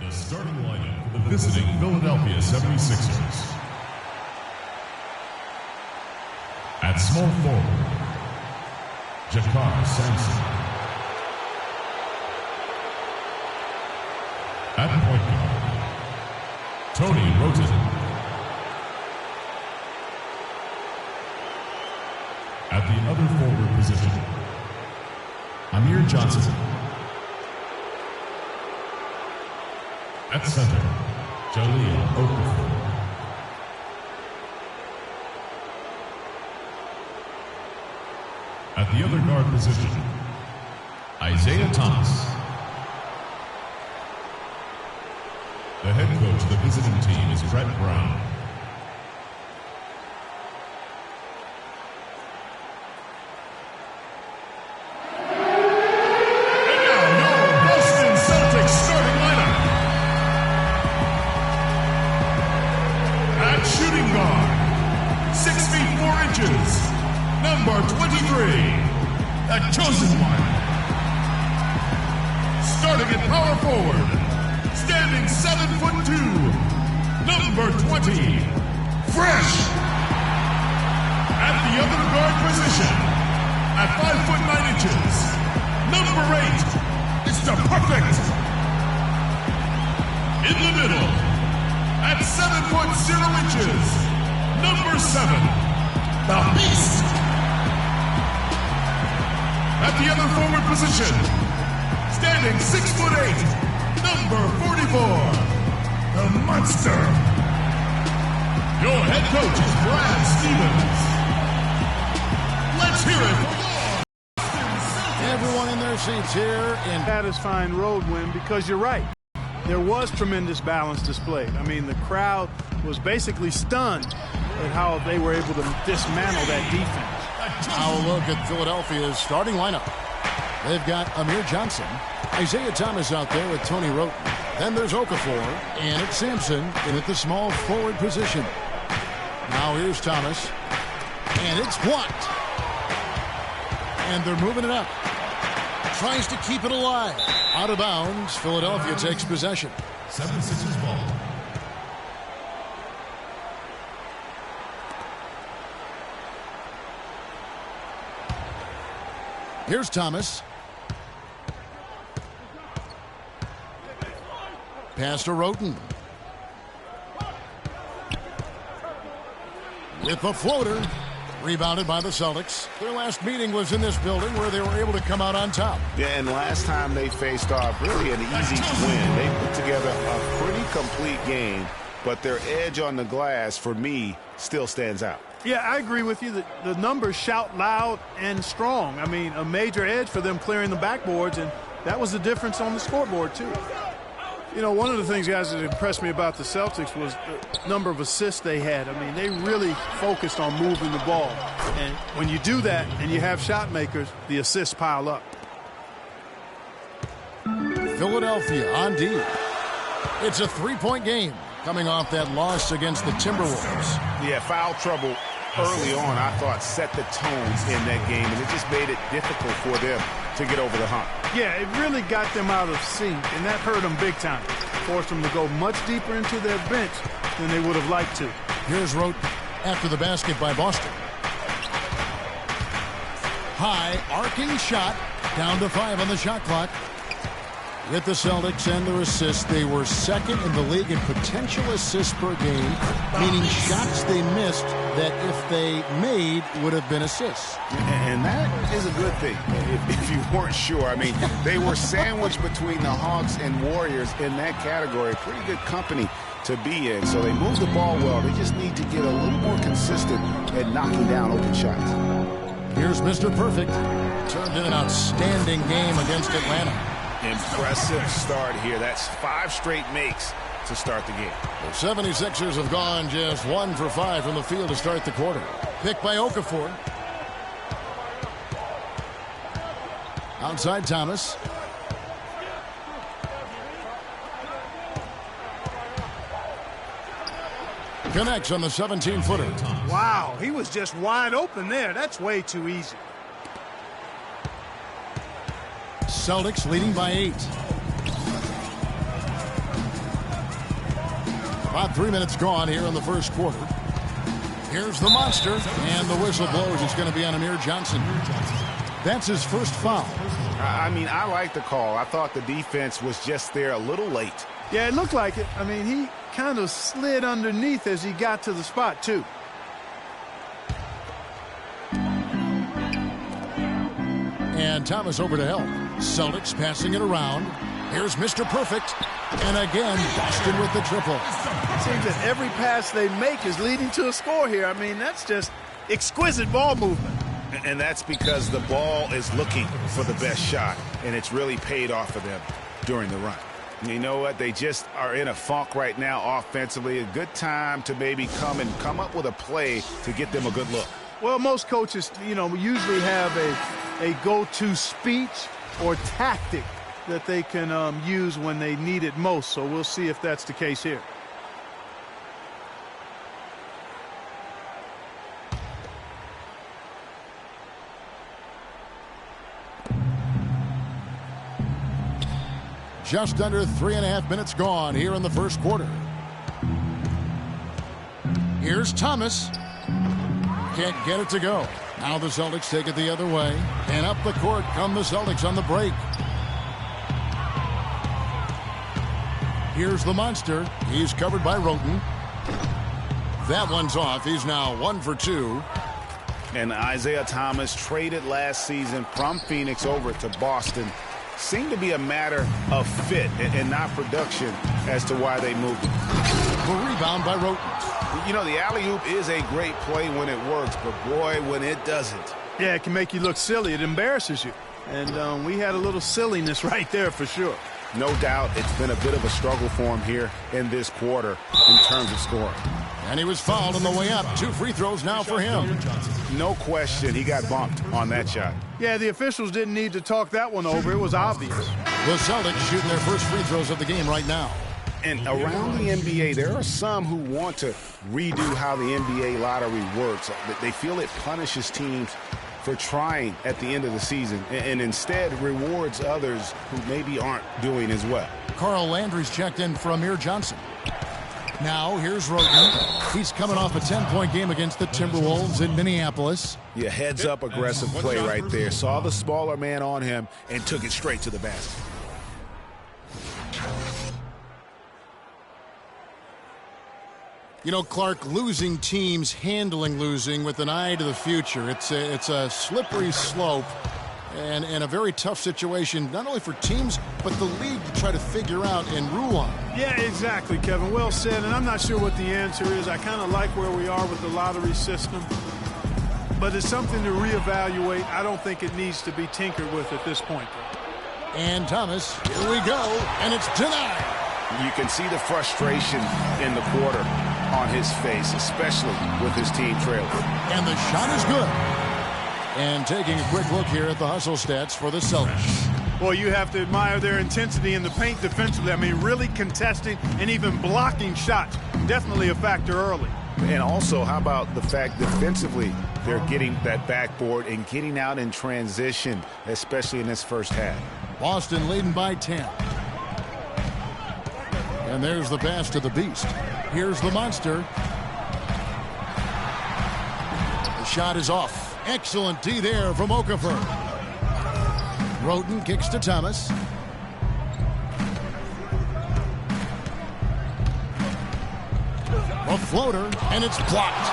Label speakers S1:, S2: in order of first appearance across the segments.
S1: The starting lineup for the visiting Philadelphia 76ers. At small forward, Jakar Sampson. At point guard, Tony Roten. At the other forward position, Amir Johnson. At center, Jaleel Okafor. At the other guard position, Isaiah Thomas. The head coach of the visiting team is Brett Brown. And now, your Boston Celtics starting lineup. At shooting guard, 6 feet 4 inches, number 23, the chosen one. Starting at power forward, standing 7'2", number 20, Fresh. At the other guard position, at 5'9" number 8, Mr. Perfect. In the middle, at 7'0", number 7, the Beast. At the other forward position, standing 6'8", number 44, the Monster. Your head coach is Brad Stevens. Let's hear it for
S2: everyone in their seats here in
S3: satisfying road win, because you're right. There was tremendous balance displayed. I mean, the crowd was basically stunned at how they were able to dismantle that defense.
S2: Now a look at Philadelphia's starting lineup. They've got Amir Johnson, Isaiah Thomas out there with Tony Roten. Then there's Okafor, and it's Sampson in at the small forward position. Now here's Thomas, and it's blocked. And they're moving it up. Tries to keep it alive. Out of bounds, Philadelphia takes possession.
S1: 76ers ball.
S2: Here's Thomas. Pass to Roten. With the floater. Rebounded by the Celtics. Their last meeting was in this building where they were able to come out on top.
S4: Yeah, and last time they faced off, really an easy win. They put together a pretty complete game, but their edge on the glass, for me, still stands out.
S3: Yeah, I agree with you that the numbers shout loud and strong. I mean, a major edge for them clearing the backboards, and that was the difference on the scoreboard, too. You know, one of the things, guys, that impressed me about the Celtics was the number of assists they had. I mean, they really focused on moving the ball. And when you do that and you have shot makers, the assists pile up.
S2: Philadelphia on D. It's a three-point game coming off that loss against the Timberwolves.
S4: Yeah, foul trouble early on, I thought, set the tones in that game, and it just made it difficult for them to get over the hump.
S3: Yeah, it really got them out of sync, and that hurt them big time. Forced them to go much deeper into their bench than they would have liked to.
S2: Here's Roten after the basket by Boston. High, arcing shot, down to 5 on the shot clock. With the Celtics and their assists, they were second in the league in potential assists per game, meaning shots they missed that if they made would have been assists.
S4: And that is a good thing, if you weren't sure. I mean, they were sandwiched between the Hawks and Warriors in that category. Pretty good company to be in. So they move the ball well. They just need to get a little more consistent at knocking down open shots.
S2: Here's Mr. Perfect. Turned in an outstanding game against Atlanta.
S4: Impressive start here. That's 5 straight makes to start the game.
S2: The 76ers have gone just 1 for 5 from the field to start the quarter. Picked by Okafor. Outside Thomas. Connects on the 17-footer.
S3: Wow, he was just wide open there. That's way too easy.
S2: Celtics leading by 8. About 3 minutes gone here in the first quarter. Here's the monster, and the whistle blows. It's going to be on Amir Johnson. That's his first foul.
S4: I mean, I like the call. I thought the defense was just there a little late.
S3: Yeah, it looked like it. I mean, he kind of slid underneath as he got to the spot, too.
S2: And Thomas over to help. Celtics passing it around. Here's Mr. Perfect. And again, Boston with the triple.
S3: It seems that every pass they make is leading to a score here. I mean, that's just exquisite ball movement.
S4: And that's because the ball is looking for the best shot, and it's really paid off for them during the run. And you know what? They just are in a funk right now offensively. A good time to maybe come up with a play to get them a good look.
S3: Well, most coaches, usually have a go-to speech or tactic that they can use when they need it most. So we'll see if that's the case here.
S2: Just under 3.5 minutes gone here in the first quarter. Here's Thomas. Can't get it to go. Now the Celtics take it the other way. And up the court come the Celtics on the break. Here's the monster. He's covered by Roten. That one's off. He's now 1 for 2.
S4: And Isaiah Thomas, traded last season from Phoenix over to Boston, seemed to be a matter of fit and not production as to why they moved him.
S2: The rebound by Roten.
S4: The alley-oop is a great play when it works, but boy, when it doesn't.
S3: Yeah, it can make you look silly. It embarrasses you. And we had a little silliness right there for sure.
S4: No doubt it's been a bit of a struggle for him here in this quarter in terms of scoring.
S2: And he was fouled on the way up. 2 free throws now for him.
S4: No question he got bumped on that shot.
S3: Yeah, the officials didn't need to talk that one over. It was obvious.
S2: The Celtics shooting their first free throws of the game right now.
S4: And around the NBA, there are some who want to redo how the NBA lottery works. They feel it punishes teams for trying at the end of the season and instead rewards others who maybe aren't doing as well.
S2: Carl Landry's checked in for Amir Johnson. Now here's Roten. He's coming off a 10-point game against the Timberwolves in Minneapolis.
S4: Yeah, heads-up aggressive play right there. Saw the smaller man on him and took it straight to the basket.
S2: Clark, losing teams handling losing with an eye to the future. It's a slippery slope and a very tough situation, not only for teams, but the league to try to figure out and rule on.
S3: Yeah, exactly, Kevin. Well said, and I'm not sure what the answer is. I kind of like where we are with the lottery system, but it's something to reevaluate. I don't think it needs to be tinkered with at this point, though.
S2: And Thomas, here we go, and it's denied.
S4: You can see the frustration in the quarter on his face, especially with his team trailing.
S2: And the shot is good. And taking a quick look here at the hustle stats for the Celtics.
S3: Boy, you have to admire their intensity in the paint defensively. I mean, really contesting and even blocking shots. Definitely a factor early.
S4: And also, how about the fact defensively, they're getting that backboard and getting out in transition, especially in this first half.
S2: Boston leading by 10. And there's the pass to the Beast. Here's the monster. The shot is off. Excellent D there from Okafor. Roten kicks to Thomas. A floater, and it's blocked.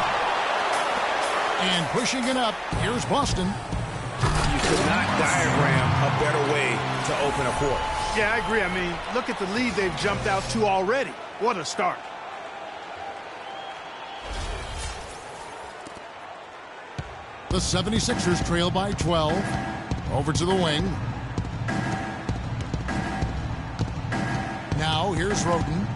S2: And pushing it up, here's Boston.
S4: You could not diagram a better way to open a quarter.
S3: Yeah, I agree. I mean, look at the lead they've jumped out to already. What a start.
S2: The 76ers trail by 12. Over to the wing. Now here's Roten.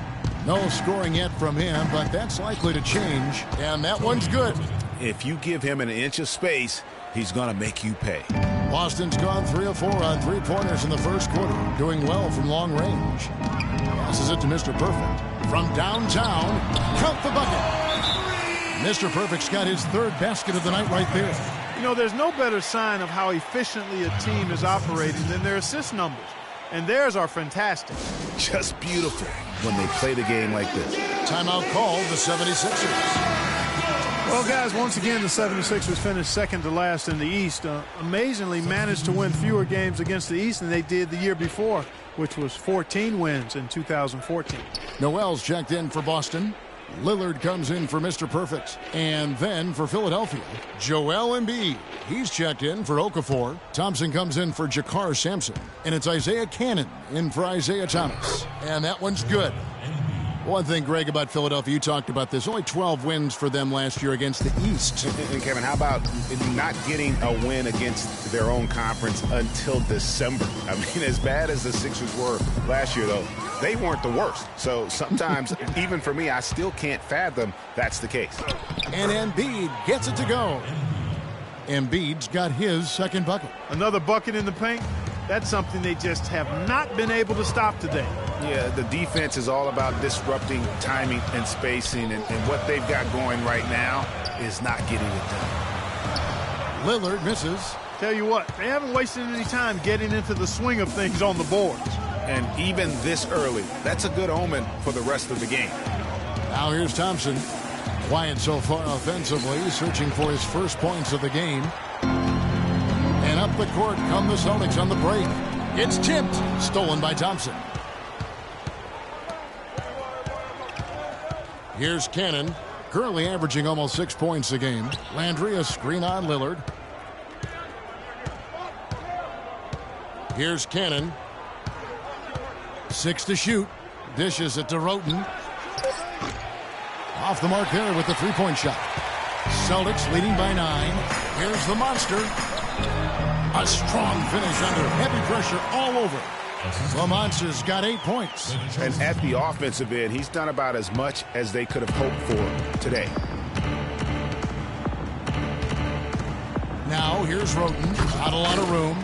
S2: No scoring yet from him, but that's likely to change. And that one's good.
S4: If you give him an inch of space, he's going to make you pay.
S2: Boston's gone 3 of 4 on 3-pointers in the first quarter, doing well from long range. Passes it to Mr. Perfect. From downtown, count the bucket. Mr. Perfect's got his 3rd basket of the night right there.
S3: There's no better sign of how efficiently a team is operating than their assist numbers. And theirs are fantastic.
S4: Just beautiful when they play the game like this.
S2: Timeout called the 76ers.
S3: Well, guys, once again, the 76ers finished second to last in the East. Amazingly managed to win fewer games against the East than they did the year before, which was 14 wins in 2014.
S2: Noel's checked in for Boston. Lillard comes in for Mr. Perfect. And then for Philadelphia, Joel Embiid. He's checked in for Okafor. Thompson comes in for Jakar Sampson. And it's Isaiah Cannon in for Isaiah Thomas. And that one's good. One thing, Greg, about Philadelphia, you talked about this. Only 12 wins for them last year against the East.
S4: And Kevin, how about not getting a win against their own conference until December? I mean, as bad as the Sixers were last year, though, they weren't the worst. So sometimes, even for me, I still can't fathom that's the case.
S2: And Embiid gets it to go. Embiid's got his second bucket.
S3: Another bucket in the paint. That's something they just have not been able to stop today.
S4: Yeah, the defense is all about disrupting timing and spacing, and what they've got going right now is not getting it done.
S2: Lillard misses.
S3: Tell you what, they haven't wasted any time getting into the swing of things on the boards.
S4: And even this early, that's a good omen for the rest of the game.
S2: Now here's Thompson. Quiet so far offensively, searching for his first points of the game. And up the court come the Celtics on the break. It's tipped. Stolen by Thompson. Here's Cannon, currently averaging almost 6 points a game. Landry, a screen on Lillard. Here's Cannon. 6 to shoot. Dishes it to Roten. Off the mark there with the three-point shot. Celtics leading by 9. Here's the monster. A strong finish under heavy pressure all over. The Monster's got 8 points.
S4: And at the offensive end, he's done about as much as they could have hoped for today.
S2: Now here's Roten. Not a lot of room.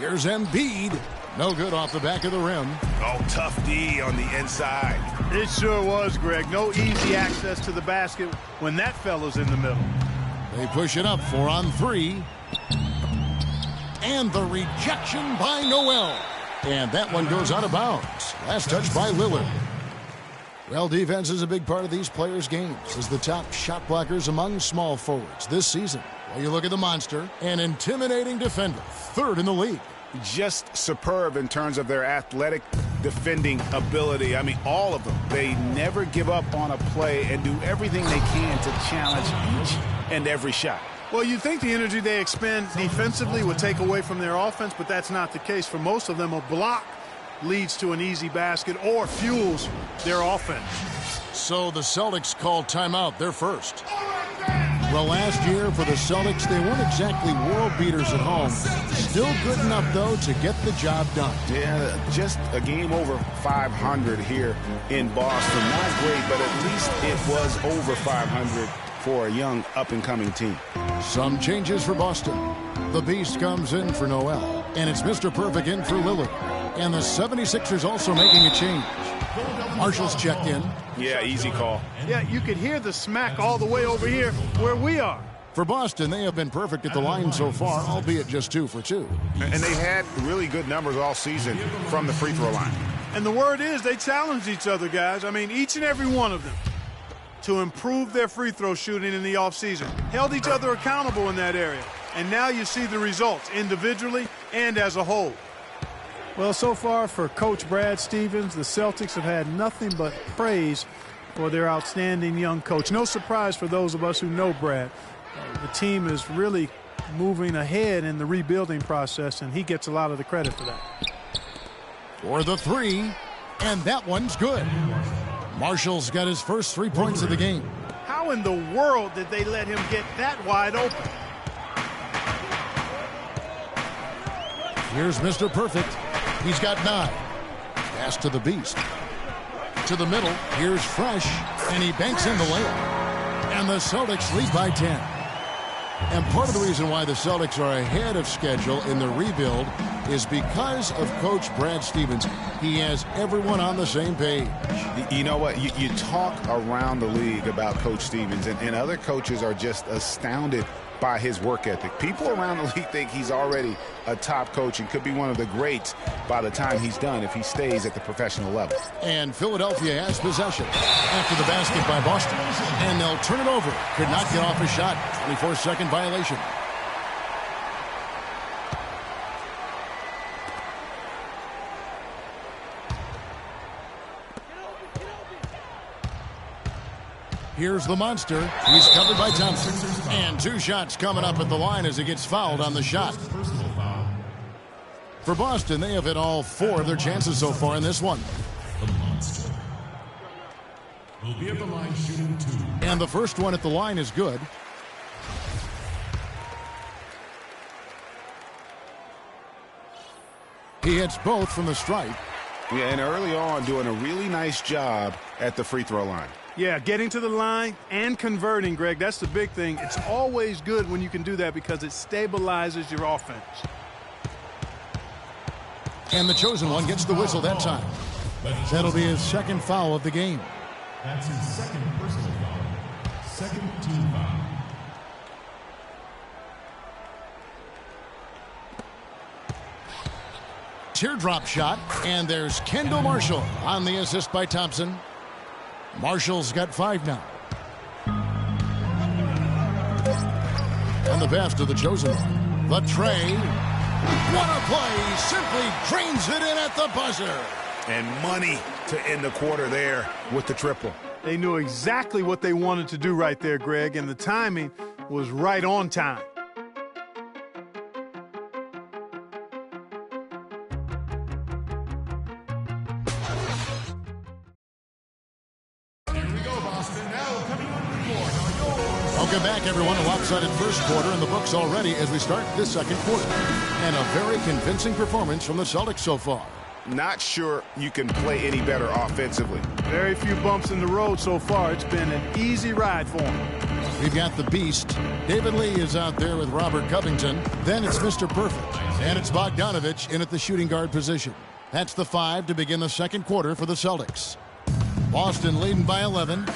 S2: Here's Embiid. No good off the back of the rim.
S4: Oh, tough D on the inside.
S3: It sure was, Greg. No easy access to the basket when that fella's in the middle.
S2: They push it up 4 on 3. And the rejection by Noel. And that one goes out of bounds. Last touch by Lillard. Well, defense is a big part of these players' games as the top shot blockers among small forwards this season. Well, you look at the Monster, an intimidating defender, 3rd in the league.
S4: Just superb in terms of their athletic defending ability. I mean, all of them. They never give up on a play and do everything they can to challenge each and every shot.
S3: Well, you'd think the energy they expend defensively would take away from their offense, but that's not the case. For most of them, a block leads to an easy basket or fuels their offense.
S2: So the Celtics called timeout. They're first. Well, last year for the Celtics, they weren't exactly world beaters at home. Still good enough, though, to get the job done.
S4: Yeah, just a game over 500 here in Boston. Not great, but at least it was over 500 for a young up-and-coming team.
S2: Some changes for Boston. The Beast comes in for Noel, and it's Mr. Perfect in for Lillard. And the 76ers also making a change. Marshall's checked in.
S4: Yeah, easy call.
S3: Yeah, you could hear the smack all the way over here where we are.
S2: For Boston, they have been perfect at the line so far, albeit just 2 for 2.
S4: And they've had really good numbers all season from the free throw line.
S3: And the word is they challenge each other, guys. I mean, each and every one of them to improve their free throw shooting in the offseason. Held each other accountable in that area. And now you see the results individually and as a whole. Well, so far for Coach Brad Stevens, the Celtics have had nothing but praise for their outstanding young coach. No surprise for those of us who know Brad. The team is really moving ahead in the rebuilding process, and he gets a lot of the credit for that.
S2: For the 3, and that one's good. Marshall's got his first 3 points of the game.
S3: How in the world did they let him get that wide open?
S2: Here's Mr. Perfect. He's got 9. Pass to the Beast. To the middle. Here's Fresh. And he banks in the layup. And the Celtics lead by 10. And part of the reason why the Celtics are ahead of schedule in the rebuild is because of Coach Brad Stevens. He has everyone on the same page.
S4: You know what? You talk around the league about Coach Stevens, and other coaches are just astounded by his work ethic. People around the league think he's already a top coach and could be one of the greats by the time he's done if he stays at the professional level.
S2: And Philadelphia has possession after the basket by Boston. And they'll turn it over. Could not get off a shot. 24-second violation. Here's the monster. He's covered by Thompson. And 2 shots coming up at the line as he gets fouled on the shot. For Boston, they have hit all 4 of their chances so far in this one.
S1: The monster will be at the line shooting 2.
S2: And the first one at the line is good. He hits both from the stripe.
S4: Yeah, and early on doing a really nice job at the free throw line.
S3: Yeah, getting to the line and converting, Greg, that's the big thing. It's always good when you can do that because it stabilizes your offense.
S2: And the chosen one gets the whistle that time. That'll be his second foul of the game.
S1: That's his second personal foul. Second team foul.
S2: Teardrop shot, and there's Kendall Marshall on the assist by Thompson. Marshall's got 5 now. And the pass to the chosen one. The tray. What a play. Simply drains it in at the buzzer.
S4: And money to end the quarter there with the triple.
S3: They knew exactly what they wanted to do right there, Greg, and the timing was right on time.
S2: Welcome back, everyone. A lopsided first quarter in the books already as we start this second quarter. And a very convincing performance from the Celtics so far.
S4: Not sure you can play any better offensively.
S3: Very few bumps in the road so far. It's been an easy ride for them.
S2: We've got the Beast. David Lee is out there with Robert Covington. Then it's Mr. Perfect. And it's Bogdanovich in at the shooting guard position. That's the 5 to begin the second quarter for the Celtics. Boston leading by 11.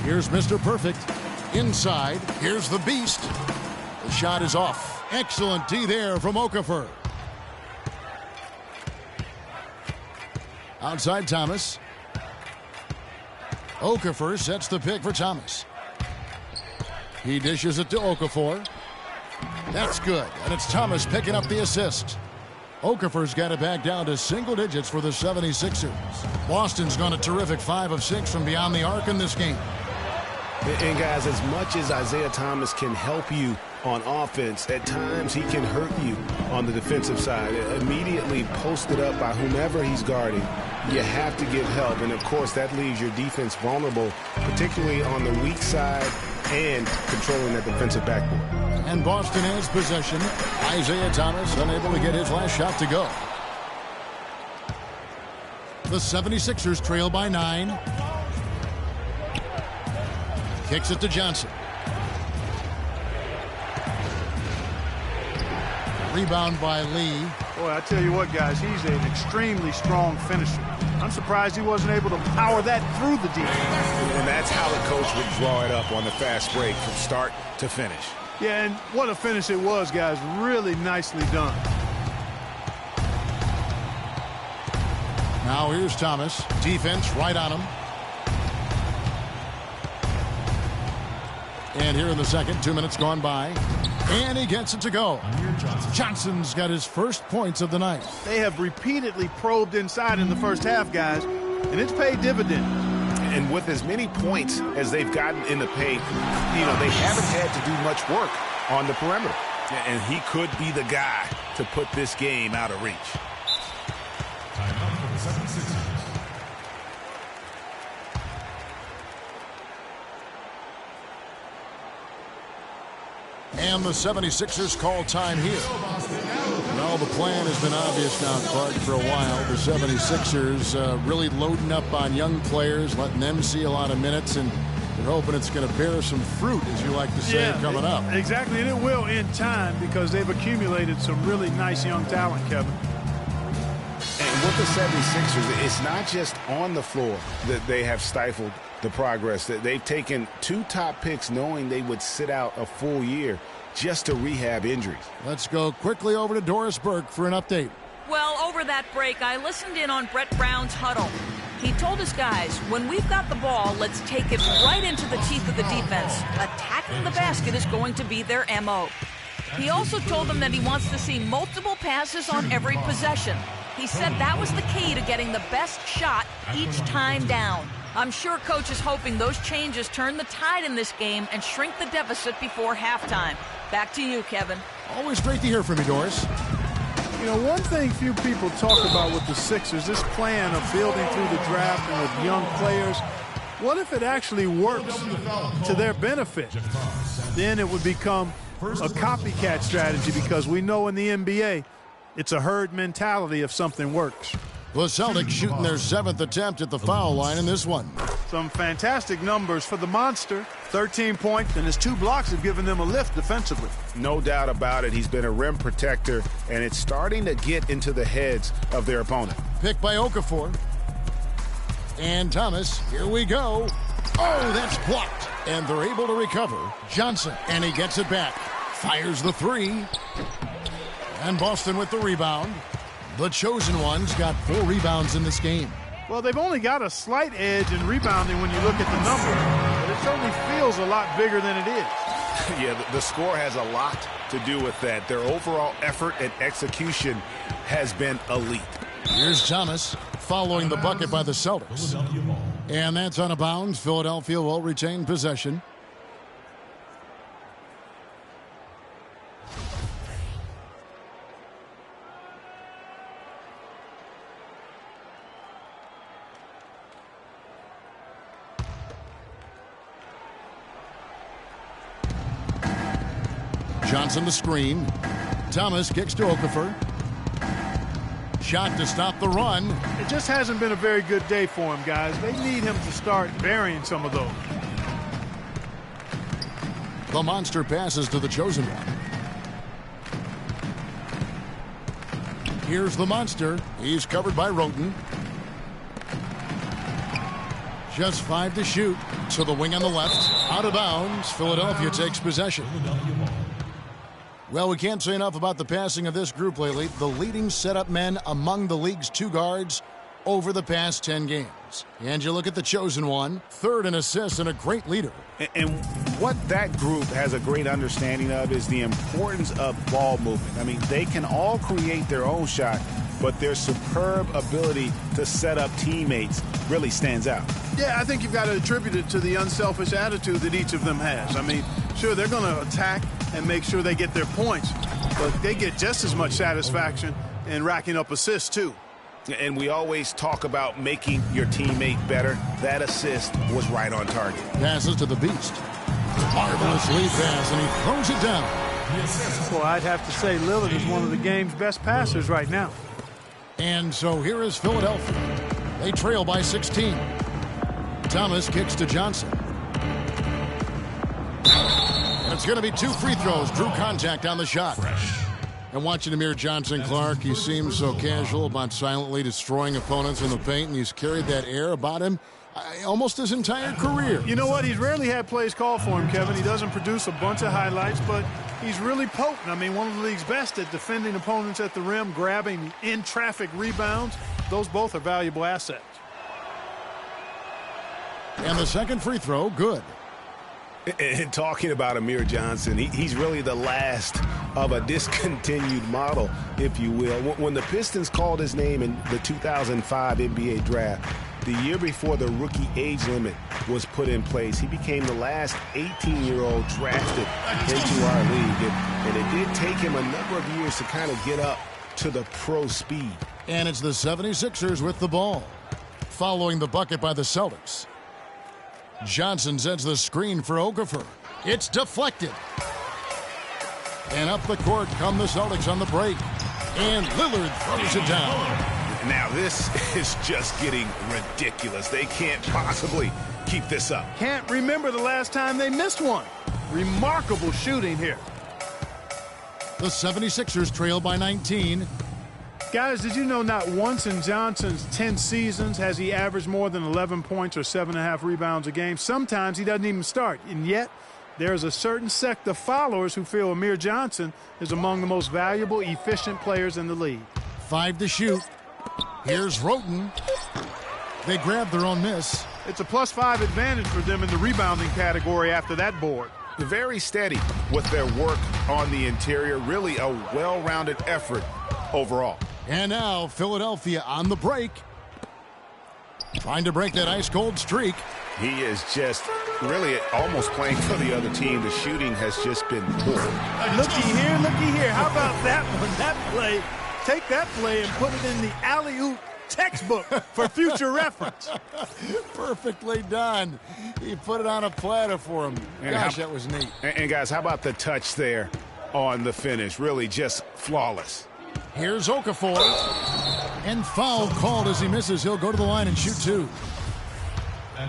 S2: Here's Mr. Perfect. Inside. Here's the Beast. The shot is off. Excellent D there from Okafor. Outside Thomas. Okafor sets the pick for Thomas. He dishes it to Okafor. That's good. And it's Thomas picking up the assist. Okafor's got it back down to single digits for the 76ers. Boston's gone a terrific 5 of 6 from beyond the arc in this game.
S5: And guys, as much as Isaiah Thomas can help you on offense, at times he can hurt you on the defensive side. Immediately posted up by whomever he's guarding, you have to get help. And of course, that leaves your defense vulnerable, particularly on the weak side and controlling that defensive backboard.
S2: And Boston has possession. Isaiah Thomas unable to get his last shot to go. The 76ers trail by 9. Kicks it to Johnson. Rebound by Lee.
S3: Boy, I tell you what, guys, he's an extremely strong finisher. I'm surprised he wasn't able to power that through the defense.
S4: And that's how the coach would draw it up on the fast break from start to finish.
S3: Yeah, and what a finish it was, guys. Really nicely done.
S2: Now here's Thomas. Defense right on him. And here in the second, 2 minutes gone by. And he gets it to go. Johnson's got his first points of the night.
S3: They have repeatedly probed inside in the first half, guys, and it's paid dividends.
S4: And with as many points as they've gotten in the paint, you know, they haven't had to do much work on the perimeter. And he could be the guy to put this game out of reach.
S1: Timeout for the 76ers.
S2: And the 76ers call time here. Well, the plan has been obvious now, Clark, for a while. The 76ers really loading up on young players, letting them see a lot of minutes, and they're hoping it's going to bear some fruit, as you like to say, coming up.
S3: Exactly, and it will in time because they've accumulated some really nice young talent, Kevin.
S4: And with the 76ers, it's not just on the floor that they have stifled the progress. That they've taken 2 top picks knowing they would sit out a full year just to rehab injuries.
S2: Let's go quickly over to Doris Burke for an update.
S6: Well, over that break, I listened in on Brett Brown's huddle. He told his guys, when we've got the ball, let's take it right into the teeth of the defense. Attacking the basket is going to be their MO. He also told them that he wants to see multiple passes on every possession. He said that was the key to getting the best shot each time down. I'm sure Coach is hoping those changes turn the tide in this game and shrink the deficit before halftime. Back to you, Kevin.
S2: Always great to hear from you, Doris.
S3: You know, one thing few people talk about with the Sixers, this plan of building through the draft and with young players, what if it actually works to their benefit? Then it would become a copycat strategy, because we know in the NBA, it's a herd mentality if something works.
S2: The Celtics shooting their 7th attempt at the foul line in this one.
S3: Some fantastic numbers for the monster. 13 points, and his 2 blocks have given them a lift defensively.
S4: No doubt about it. He's been a rim protector, and it's starting to get into the heads of their opponent.
S2: Picked by Okafor. And Thomas, here we go. Oh, that's blocked. And they're able to recover. Johnson, and he gets it back. Fires the 3. And Boston with the rebound. The chosen ones got 4 rebounds in this game.
S3: Well, they've only got a slight edge in rebounding when you look at the number, but it certainly feels a lot bigger than it is.
S4: Yeah, the score has a lot to do with that. Their overall effort and execution has been elite.
S2: Here's Thomas following the bucket by the Celtics. And that's out of bounds. Philadelphia will retain possession. Johnson the screen. Thomas kicks to Okafor. Shot to stop the run.
S3: It just hasn't been a very good day for him, guys. They need him to start burying some of those.
S2: The monster passes to the chosen one. Here's the monster. He's covered by Roten. Just 5 to shoot. To the wing on the left. Out of bounds. Philadelphia takes possession. Well, we can't say enough about the passing of this group lately. The leading setup men among the league's 2 guards over the past 10 games. And you look at the chosen one, 3rd in assists and a great leader.
S4: And what that group has a great understanding of is the importance of ball movement. I mean, they can all create their own shot, but their superb ability to set up teammates really stands out.
S3: Yeah, I think you've got to attribute it to the unselfish attitude that each of them has. I mean, sure, they're going to attack and make sure they get their points, but they get just as much satisfaction in racking up assists, too.
S4: And we always talk about making your teammate better. That assist was right on target.
S2: Passes to the beast. Marvelous lead pass, and he throws it down.
S3: Well, I'd have to say Lillard is one of the game's best passers right now.
S2: And so here is Philadelphia. They trail by 16. Thomas kicks to Johnson. And it's going to be 2 free throws. Drew contact on the shot. And watching Amir Johnson, Clark, he seems so casual about silently destroying opponents in the paint, and he's carried that air about him almost his entire career.
S3: You know what? He's rarely had plays called for him, Kevin. He doesn't produce a bunch of highlights, but he's really potent. I mean, one of the league's best at defending opponents at the rim, grabbing in-traffic rebounds. Those both are valuable assets.
S2: And the second free throw, good.
S5: And talking about Amir Johnson, he's really the last of a discontinued model, if you will. When the Pistons called his name in the 2005 NBA draft, the year before the rookie age limit was put in place, he became the last 18-year-old drafted into our league. And it did take him a number of years to kind of get up to the pro speed.
S2: And it's the 76ers with the ball. Following the bucket by the Celtics. Johnson sends the screen for Okafor. It's deflected. And up the court come the Celtics on the break. And Lillard throws it down.
S5: Now this is just getting ridiculous. They can't possibly keep this up.
S3: Can't remember the last time they missed one. Remarkable shooting here.
S2: The 76ers trail by 19.
S3: Guys, did you know not once in Johnson's 10 seasons has he averaged more than 11 points or 7.5 rebounds a game? Sometimes he doesn't even start, and yet there's a certain sect of followers who feel Amir Johnson is among the most valuable, efficient players in the league.
S2: 5 to shoot. Here's Roten. They grab their own miss.
S3: It's a +5 advantage for them in the rebounding category after that board.
S4: Very steady with their work on the interior. Really a well-rounded effort overall.
S2: And now Philadelphia on the break. Trying to break that ice-cold streak.
S4: He is just really almost playing for the other team. The shooting has just been poor.
S3: Looky here. How about that one? That play. Take that play and put it in the alley-oop textbook for future reference.
S2: Perfectly done. He put it on a platter for him. Gosh, that was neat.
S4: And guys, how about the touch there on the finish? Really just flawless.
S2: Here's Okafor. And foul called as he misses. He'll go to the line and shoot 2.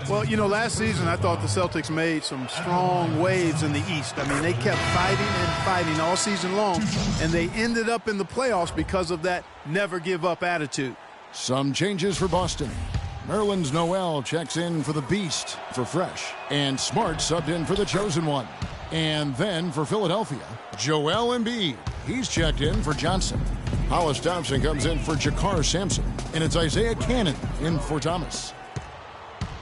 S3: Well, you know, last season I thought the Celtics made some strong waves in the East. I mean, they kept fighting and fighting all season long, and they ended up in the playoffs because of that never-give-up attitude.
S2: Some changes for Boston. Nerlens Noel checks in for the Beast for Fresh, and Smart subbed in for the Chosen One. And then for Philadelphia, Joel Embiid. He's checked in for Johnson. Hollis Thompson comes in for Jakar Sampson, and it's Isaiah Cannon in for Thomas.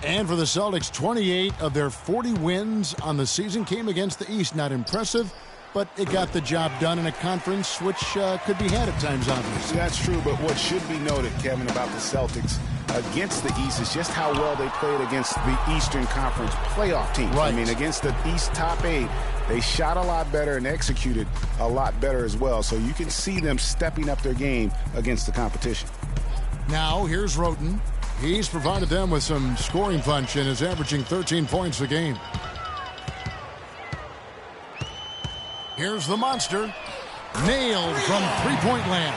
S2: And for the Celtics, 28 of their 40 wins on the season came against the East. Not impressive, but it got the job done in a conference which could be had at times, obviously.
S4: That's true, but what should be noted, Kevin, about the Celtics against the East is just how well they played against the Eastern Conference playoff teams.
S2: Right.
S4: I mean, against the East top 8, they shot a lot better and executed a lot better as well. So you can see them stepping up their game against the competition.
S2: Now, here's Roten. He's provided them with some scoring punch and is averaging 13 points a game. Here's the monster. Nailed from three-point land.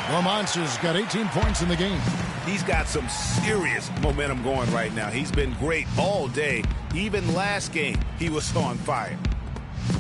S2: The monster's got 18 points in the game.
S5: He's got some serious momentum going right now. He's been great all day. Even last game, he was on fire.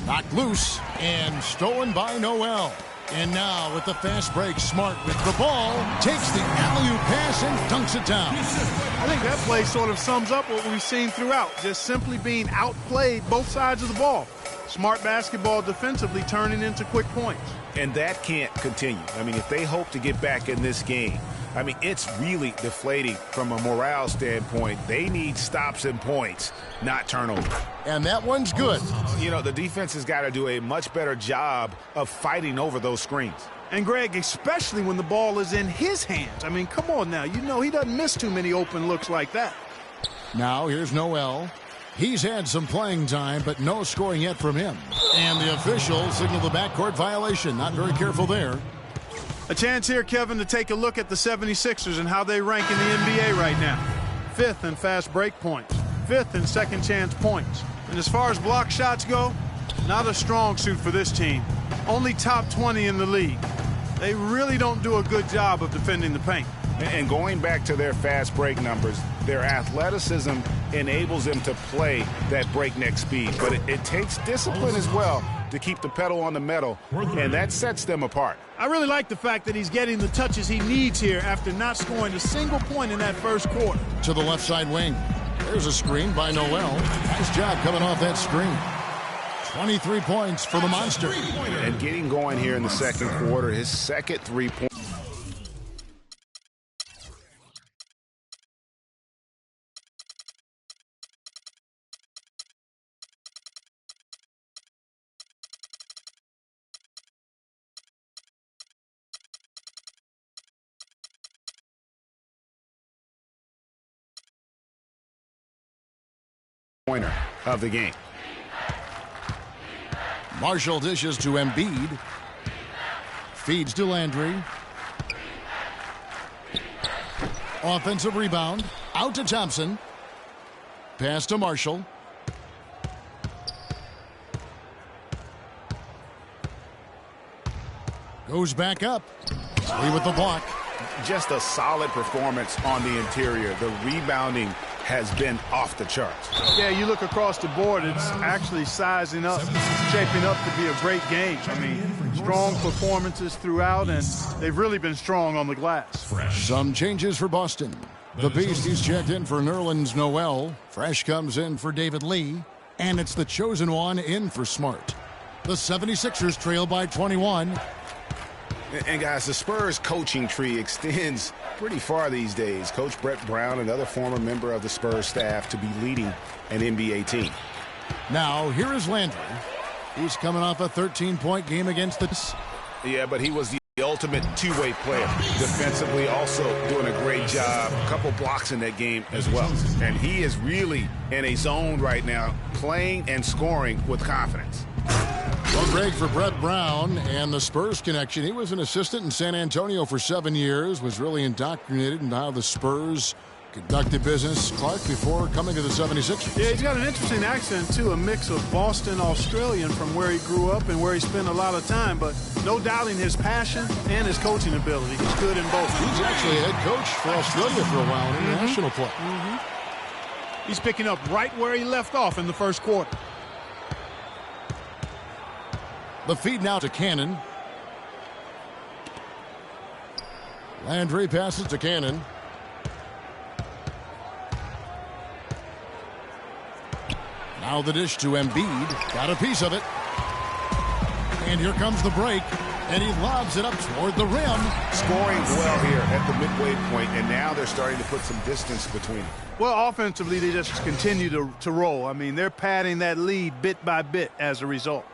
S2: Knocked loose and stolen by Noel. And now with the fast break, Smart with the ball, takes the alley-oop pass and dunks it down.
S3: I think that play sort of sums up what we've seen throughout, just simply being outplayed both sides of the ball. Smart basketball defensively turning into quick points.
S5: And that can't continue. I mean, if they hope to get back in this game, I mean, it's really deflating from a morale standpoint. They need stops and points, not turnovers.
S2: And that one's good.
S5: You know, the defense has got to do a much better job of fighting over those screens.
S3: And, Greg, especially when the ball is in his hands. I mean, come on now. You know he doesn't miss too many open looks like that.
S2: Now here's Noel. He's had some playing time, but no scoring yet from him. And the officials signal the backcourt violation. Not very careful there.
S3: A chance here, Kevin, to take a look at the 76ers and how they rank in the NBA right now. 5th in fast break points, 5th in second chance points. And as far as block shots go, not a strong suit for this team. Only top 20 in the league. They really don't do a good job of defending the paint.
S4: And going back to their fast break numbers, their athleticism enables them to play that breakneck speed. But it takes discipline as well to keep the pedal on the metal, and that sets them apart.
S3: I really like the fact that he's getting the touches he needs here after not scoring a single point in that first quarter.
S2: To the left side wing. There's a screen by Noel. Nice job coming off that screen. 23 points for the monster.
S4: And getting going here in the second quarter, his second three-point. Pointer of the game.
S2: Marshall dishes to Embiid. Feeds to Landry. Offensive rebound. Out to Thompson. Pass to Marshall. Goes back up. Lee with the block.
S4: Just a solid performance on the interior. The rebounding has been off the charts.
S3: Yeah, you look across the board, it's actually sizing up, shaping up to be a great game. I mean, strong performances throughout, and they've really been strong on the glass.
S2: Some changes for Boston. The Beast is checked in for Nerlens Noel. Fresh comes in for David Lee. And it's the chosen one in for Smart. The 76ers trail by 21.
S4: And guys, the Spurs coaching tree extends pretty far these days. Coach Brett Brown, another former member of the Spurs staff, to be leading an NBA team.
S2: Now, here is Landry. He's coming off a 13-point game against the...
S4: Yeah, but he was the ultimate two-way player. Defensively, also doing a great job. A couple blocks in that game as well. And he is really in a zone right now, playing and scoring with confidence.
S2: Well, Greg, for Brett Brown and the Spurs connection, he was an assistant in San Antonio for 7 years, was really indoctrinated into how the Spurs conducted business, Clark, before coming to the 76ers.
S3: Yeah, he's got an interesting accent, too, a mix of Boston Australian from where he grew up and where he spent a lot of time, but no doubting his passion and his coaching ability. He's good in both.
S2: He's actually a head coach for Australia for a while in international play.
S3: He's picking up right where he left off in the first quarter.
S2: The feed now to Cannon. Landry passes to Cannon. Now the dish to Embiid. Got a piece of it. And here comes the break. And he lobs it up toward the rim.
S4: Scoring well here at the midway point, and now they're starting to put some distance between them.
S3: Well, offensively, they just continue to roll. I mean, they're padding that lead bit by bit as a result.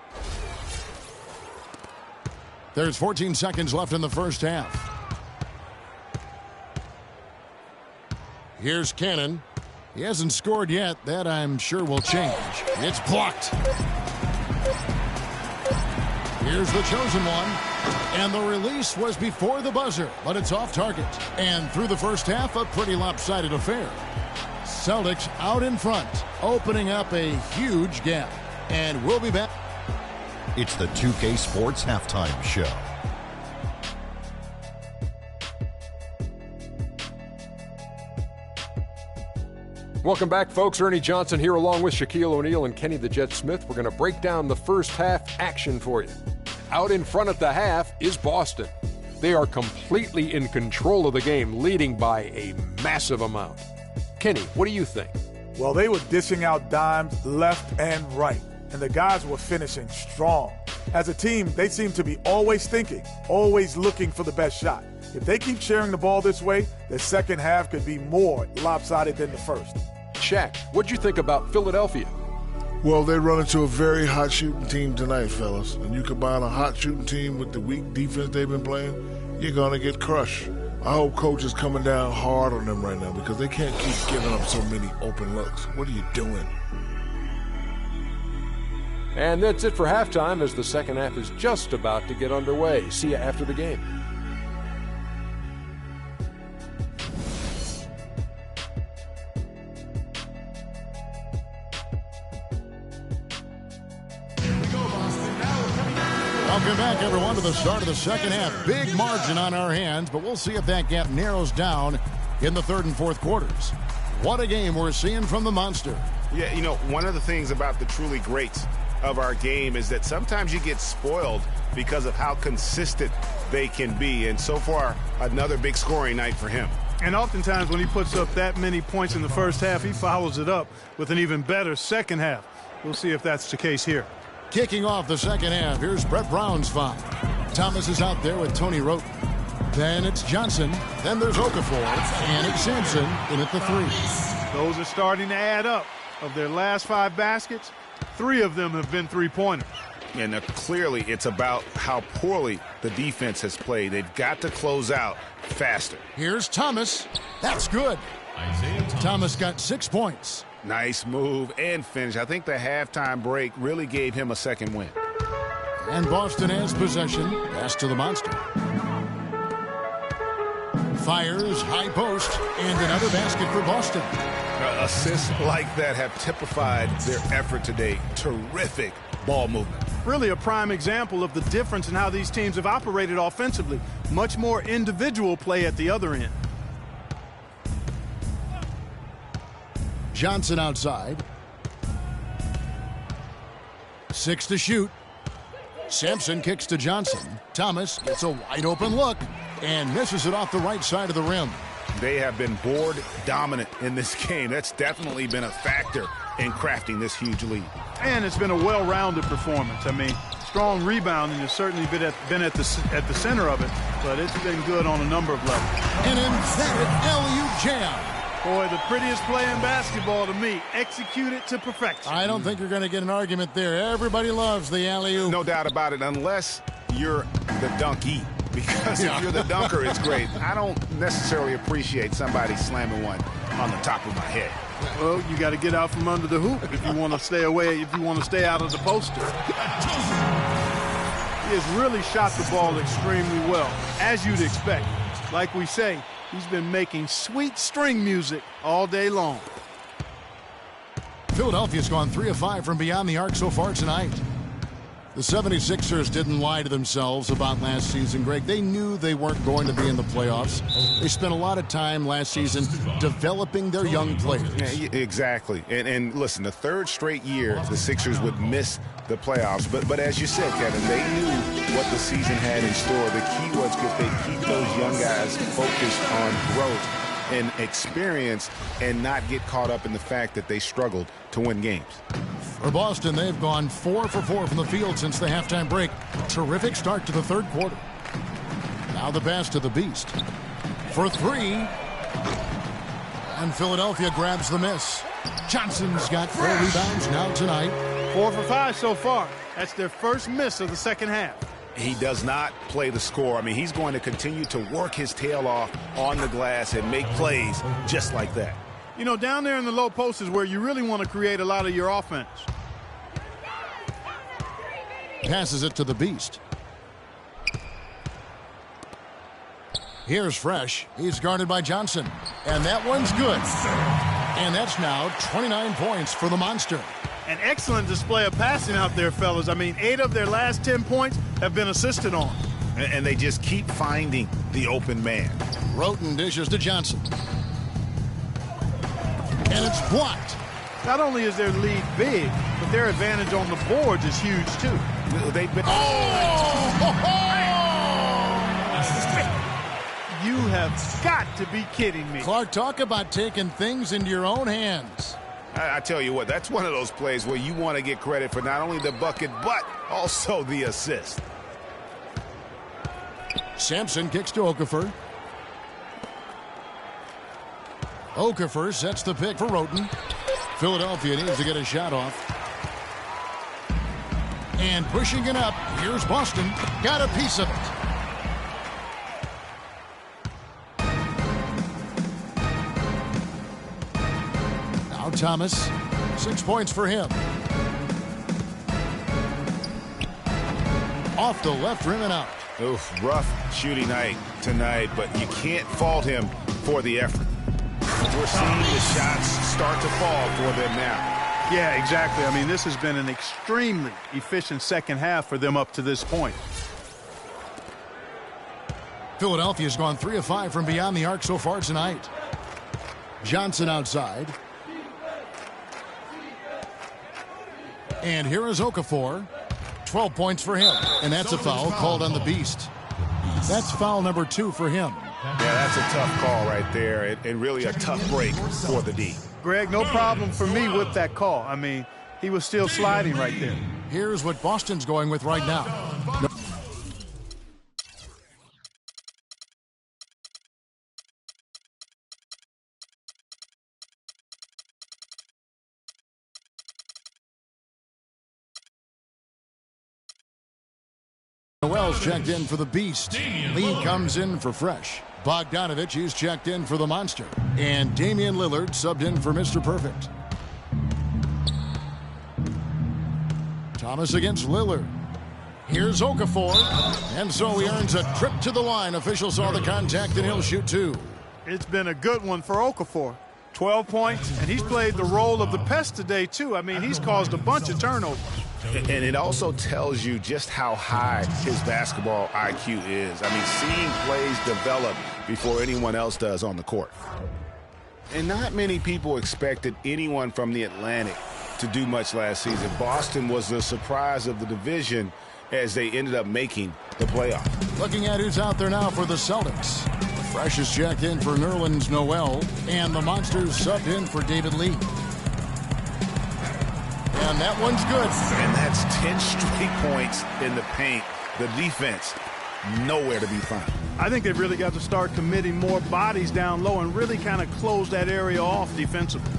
S2: There's 14 seconds left in the first half. Here's Cannon. He hasn't scored yet. That, I'm sure, will change. It's blocked. Here's the chosen one. And the release was before the buzzer, but it's off target. And through the first half, a pretty lopsided affair. Celtics out in front, opening up a huge gap. And we'll be back.
S7: It's the 2K Sports Halftime Show.
S8: Welcome back, folks. Ernie Johnson here along with Shaquille O'Neal and Kenny the Jet Smith. We're going to break down the first half action for you. Out in front at the half is Boston. They are completely in control of the game, leading by a massive amount. Kenny, what do you think?
S9: Well, they were dishing out dimes left and right, and the guys were finishing strong. As a team, they seem to be always thinking, always looking for the best shot. If they keep sharing the ball this way, the second half could be more lopsided than the first.
S8: Shaq, what'd you think about Philadelphia?
S10: Well, they run into a very hot shooting team tonight, fellas. And you combine a hot shooting team with the weak defense they've been playing, you're going to get crushed. I hope coach is coming down hard on them right now because they can't keep giving up so many open looks. What are you doing?
S8: And that's it for halftime as the second half is just about to get underway. See you after the game.
S2: Welcome back, everyone, to the start of the second half. Big margin on our hands, but we'll see if that gap narrows down in the third and fourth quarters. What a game we're seeing from the Monster.
S4: Yeah, you know, one of the things about the truly greats of our game is that sometimes you get spoiled because of how consistent they can be. And so far, another big scoring night for him.
S3: And oftentimes when he puts up that many points in the first half, he follows it up with an even better second half. We'll see if that's the case here.
S2: Kicking off the second half, here's Brett Brown's five. Thomas is out there with Tony Roten. Then it's Johnson. Then there's Okafor. And it's Sampson in at the three.
S3: Those are starting to add up. Of their last 5 baskets, 3 of them have been three-pointers.
S4: And clearly it's about how poorly the defense has played. They've got to close out faster.
S2: Here's Thomas. That's good. Thomas got 6 points.
S4: Nice move and finish. I think the halftime break really gave him a second win.
S2: And Boston has possession. Pass to the Monster. Fires, high post, and another basket for Boston.
S4: Assists like that have typified their effort today. Terrific ball movement.
S3: Really a prime example of the difference in how these teams have operated offensively. Much more individual play at the other end.
S2: Johnson outside. 6 to shoot. Sampson kicks to Johnson. Thomas gets a wide open look and misses it off the right side of the rim.
S4: They have been board dominant in this game. That's definitely been a factor in crafting this huge lead.
S3: And it's been a well-rounded performance. I mean, strong rebounding has certainly been at the center of it, but it's been good on a number of levels.
S2: An emphatic alley-oop jam.
S3: Boy, the prettiest play in basketball to me. Executed to perfection.
S2: I don't think you're going to get an argument there. Everybody loves the alley-oop.
S4: No doubt about it, unless you're the donkey. Because if you're the dunker, it's great. I don't necessarily appreciate somebody slamming one on the top of my head.
S3: Well, you got to get out from under the hoop if you want to stay away, if you want to stay out of the poster. He has really shot the ball extremely well, as you'd expect. Like we say, he's been making sweet string music all day long.
S2: Philadelphia's gone 3 of 5 from beyond the arc so far tonight. The 76ers didn't lie to themselves about last season, Greg. They knew they weren't going to be in the playoffs. They spent a lot of time last season developing their young players.
S4: Yeah, exactly. And listen, the third straight year the Sixers would miss the playoffs. But as you said, Kevin, they knew what the season had in store. The key was could they keep those young guys focused on growth and experience and not get caught up in the fact that they struggled to win games.
S2: For Boston, they've gone 4 for 4 from the field since the halftime break. Terrific start to the third quarter. Now the pass to the Beast. For 3. And Philadelphia grabs the miss. Johnson's got 4 rebounds now tonight.
S3: 4 for 5 so far. That's their first miss of the second half.
S4: He does not play the score. I mean, he's going to continue to work his tail off on the glass and make plays just like that.
S3: You know, down there in the low post is where you really want to create a lot of your offense.
S2: Passes it to the Beast. Here's Fresh. He's guarded by Johnson. And that one's good. And that's now 29 points for the Monster.
S3: An excellent display of passing out there, fellas. I mean, 8 of their last 10 points have been assisted on.
S4: And they just keep finding the open man.
S2: Roten dishes to Johnson. And it's blocked.
S3: Not only is their lead big, but their advantage on the boards is huge, too.
S4: They've been...
S3: You have got to be kidding me.
S2: Clark, talk about taking things into your own hands.
S4: I tell you what, that's one of those plays where you want to get credit for not only the bucket, but also the assist.
S2: Sampson kicks to Okafor. Okafor sets the pick for Roten. Philadelphia needs to get a shot off. And pushing it up, here's Boston. Got a piece of it. Now Thomas, 6 points for him. Off the left rim and out.
S4: Oof, rough shooting night tonight, but you can't fault him for the effort. We're seeing the shots start to fall for them now.
S3: Yeah, exactly. I mean, this has been an extremely efficient second half for them up to this point.
S2: Philadelphia's gone 3 of 5 from beyond the arc so far tonight. Johnson outside. And here is Okafor. 12 points for him. And that's a foul called on the Beast. That's foul number 2 for him.
S4: Yeah, that's a tough call right there, and really a tough break for the D.
S3: Greg, no problem for me with that call. I mean, he was still sliding right there.
S2: Here's what Boston's going with right now. Noel's checked in for the Beast. Lee comes in for Fresh. Bogdanovich is checked in for the Monster. And Damian Lillard subbed in for Mr. Perfect. Thomas against Lillard. Here's Okafor. And so he earns a trip to the line. Official saw the contact and he'll shoot 2.
S3: It's been a good one for Okafor. 12 points, and he's played the role of the pest today, too. I mean, he's caused a bunch of turnovers.
S4: And it also tells you just how high his basketball IQ is. I mean, seeing plays develop before anyone else does on the court. And not many people expected anyone from the Atlantic to do much last season. Boston was the surprise of the division as they ended up making the playoff.
S2: Looking at who's out there now for the Celtics. Fresh is checked in for Nerlens Noel, and the Monsters subbed in for David Lee. And that one's good.
S4: And that's 10 straight points in the paint. The defense, nowhere to be found.
S3: I think they've really got to start committing more bodies down low and really kind of close that area off defensively.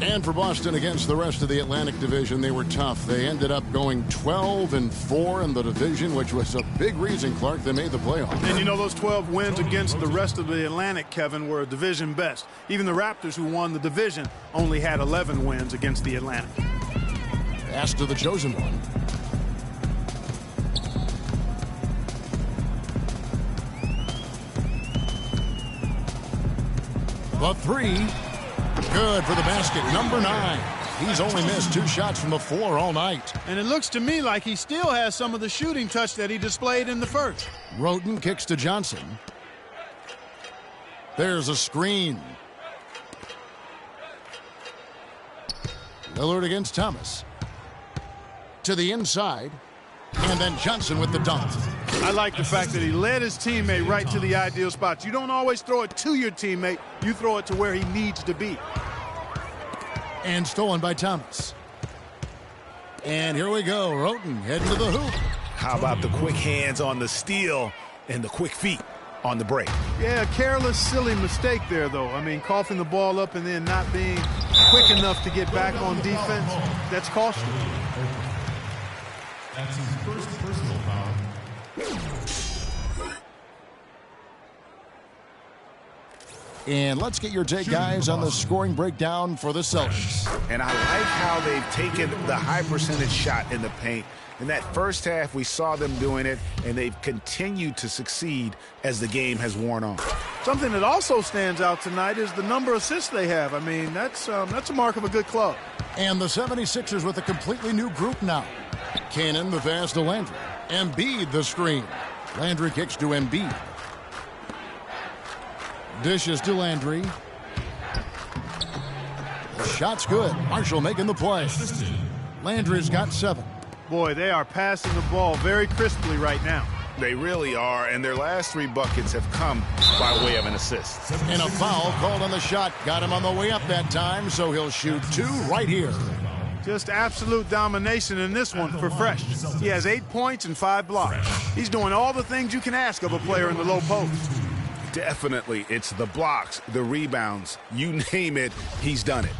S2: And for Boston against the rest of the Atlantic Division, they were tough. They ended up going 12-4 in the division, which was a big reason, Clark, they made the playoffs.
S3: And you know, those 12 wins against the rest of the Atlantic, Kevin, were a division best. Even the Raptors, who won the division, only had 11 wins against the Atlantic.
S2: Pass to the chosen one. The three. Good for the basket. Number 9. He's only missed 2 shots from the floor all night.
S3: And it looks to me like he still has some of the shooting touch that he displayed in the first.
S2: Roten kicks to Johnson. There's a screen. Lillard against Thomas. To the inside. And then Johnson with the dunk.
S3: I like the fact that he led his teammate right to the ideal spots. You don't always throw it to your teammate. You throw it to where he needs to be.
S2: And stolen by Thomas. And here we go. Roten heading to the hoop.
S4: How about the quick hands on the steal and the quick feet on the break?
S3: Yeah, careless, silly mistake there, though. I mean, coughing the ball up and then not being quick enough to get back on defense, that's costly.
S1: That's his first personal foul.
S2: And let's get your take, guys, on the scoring breakdown for the Celtics.
S4: And I like how they've taken the high percentage shot in the paint. In that first half, we saw them doing it, and they've continued to succeed as the game has worn on.
S3: Something that also stands out tonight is the number of assists they have. I mean, that's a mark of a good club.
S2: And the 76ers with a completely new group now. Cannon, the pass to Landry. Embiid, the screen. Landry kicks to Embiid. Dishes to Landry. The shot's good. Marshall making the play. Landry's got 7.
S3: Boy, they are passing the ball very crisply right now.
S4: They really are, and their last 3 buckets have come by way of an assist.
S2: And a foul called on the shot. Got him on the way up that time, so he'll shoot 2 right here.
S3: Just absolute domination in this one for Fresh. He has 8 points and 5 blocks. He's doing all the things you can ask of a player in the low post.
S4: Definitely, it's the blocks, the rebounds, you name it, he's done it.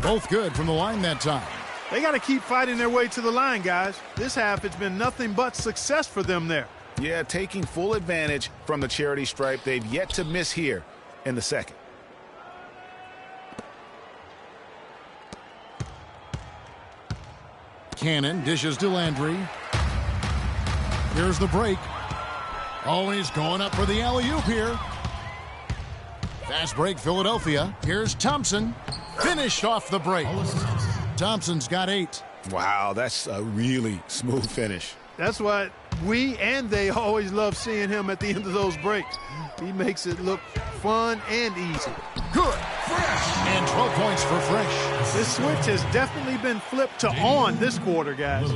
S2: Both good from the line that time.
S3: They got to keep fighting their way to the line, guys. This half, it's been nothing but success for them there.
S4: Yeah, taking full advantage from the charity stripe. They've yet to miss here in the second.
S2: Cannon dishes to Landry. Here's the break. Oh, he's going up for the alley-oop here. Fast break, Philadelphia. Here's Thompson. Finished off the break. Thompson's got 8.
S4: Wow, that's a really smooth finish.
S3: That's what we and they always love seeing him at the end of those breaks. He makes it look fun and easy.
S2: Good. Fresh. And 12 points for Fresh.
S3: This switch has definitely been flipped to on this quarter, guys.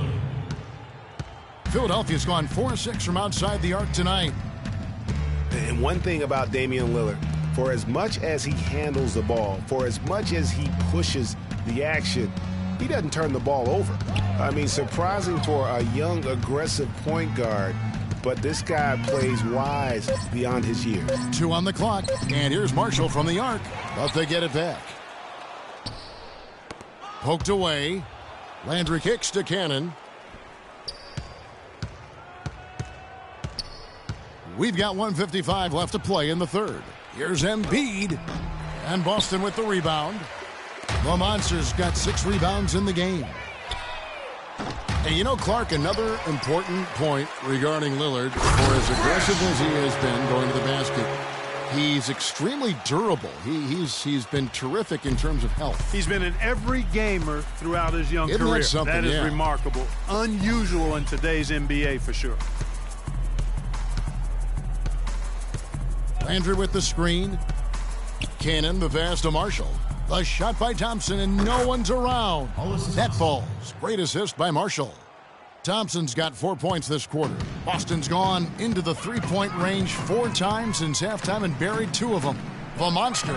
S2: Philadelphia's gone 4-6 from outside the arc tonight.
S4: And one thing about Damian Lillard, for as much as he handles the ball, for as much as he pushes the action, he doesn't turn the ball over. I mean, surprising for a young, aggressive point guard, but this guy plays wise beyond his years.
S2: 2 on the clock, and here's Marshall from the arc, but they get it back. Poked away. Landry kicks to Cannon. We've got 1:55 left to play in the third. Here's Embiid, and Boston with the rebound. The Monsters got 6 rebounds in the game. And you know, Clark, another important point regarding Lillard, for as aggressive as he has been going to the basket, he's extremely durable. He's been terrific in terms of health.
S3: He's been an every gamer throughout his young
S2: Isn't
S3: career.
S2: That
S3: is
S2: yeah.
S3: remarkable. Unusual in today's NBA for sure.
S2: Landry with the screen. Cannon, the pass to Marshall. The shot by Thompson, and no one's around. That falls. Great assist by Marshall. Thompson's got 4 points this quarter. Boston's gone into the three-point range 4 times since halftime and buried 2 of them. The monster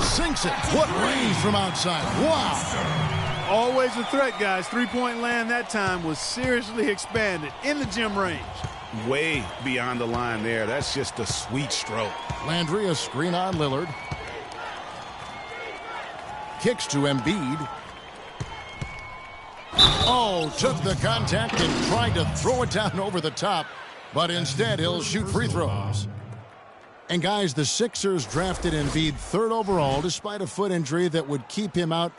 S2: sinks it. What range from outside. Wow.
S3: Always a threat, guys. Three-point land that time was seriously expanded in the gym range.
S4: Way beyond the line there. That's just a sweet stroke.
S2: Landry, a screen on Lillard. Kicks to Embiid. Oh, took the contact and tried to throw it down over the top, but instead he'll shoot free throws. And guys, the Sixers drafted Embiid 3rd overall despite a foot injury that would keep him out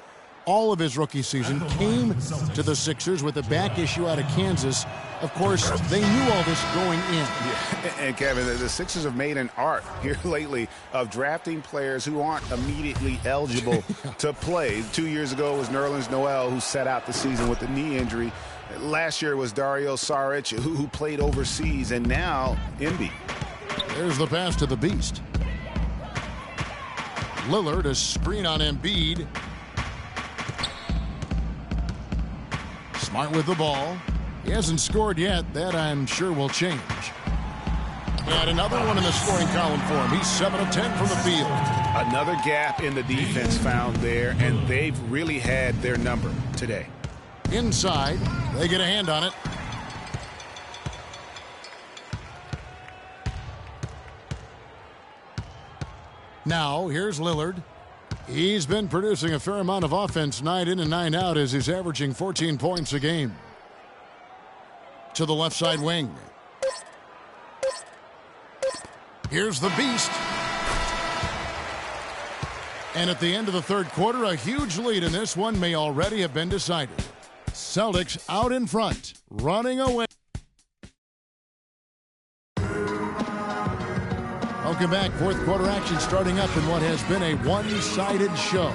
S2: all of his rookie season. Came to the Sixers with a back issue out of Kansas. Of course, they knew all this going in.
S4: Yeah. And Kevin, the Sixers have made an art here lately of drafting players who aren't immediately eligible to play. 2 years ago it was Nerlens Noel, who sat out the season with a knee injury. Last year it was Dario Saric, who played overseas, and now Embiid.
S2: There's the pass to the Beast. Lillard, a screen on Embiid. Smart with the ball. He hasn't scored yet. That, I'm sure, will change. And another one in the scoring column for him. He's 7 of 10 from the field.
S4: Another gap in the defense found there, and they've really had their number today.
S2: Inside, they get a hand on it. Now, here's Lillard. He's been producing a fair amount of offense night in and night out as he's averaging 14 points a game. To the left side wing. Here's the Beast. And at the end of the 3rd quarter, a huge lead in this one may already have been decided. Celtics out in front, running away. Welcome back. 4th quarter action starting up in what has been a one-sided show.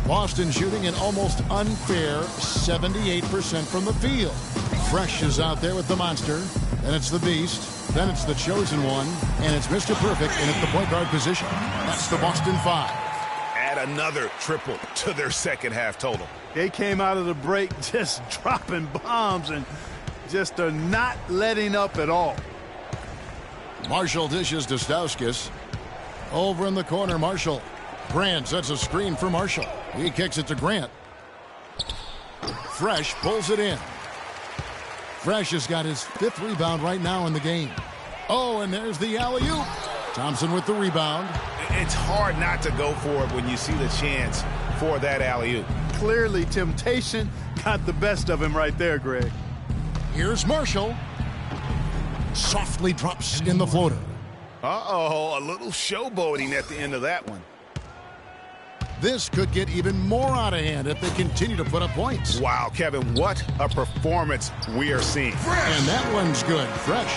S2: Boston shooting an almost unfair 78% from the field. Fresh is out there with the monster. Then it's the Beast. Then it's the chosen one. And it's Mr. Perfect in at the point guard position. That's the Boston 5.
S4: Add another triple to their second half total.
S3: They came out of the break just dropping bombs and just are not letting up at all.
S2: Marshall dishes to Stauskas. Over in the corner, Marshall. Grant sets a screen for Marshall. He kicks it to Grant. Fresh pulls it in. Fresh has got his 5th rebound right now in the game. Oh, and there's the alley-oop. Thompson with the rebound.
S4: It's hard not to go for it when you see the chance for that alley-oop.
S3: Clearly, temptation got the best of him right there, Greg.
S2: Here's Marshall. Softly drops in the floater.
S4: Uh-oh, a little showboating at the end of that one.
S2: This could get even more out of hand if they continue to put up points.
S4: Wow, Kevin, what a performance we are seeing.
S2: And that one's good. Fresh.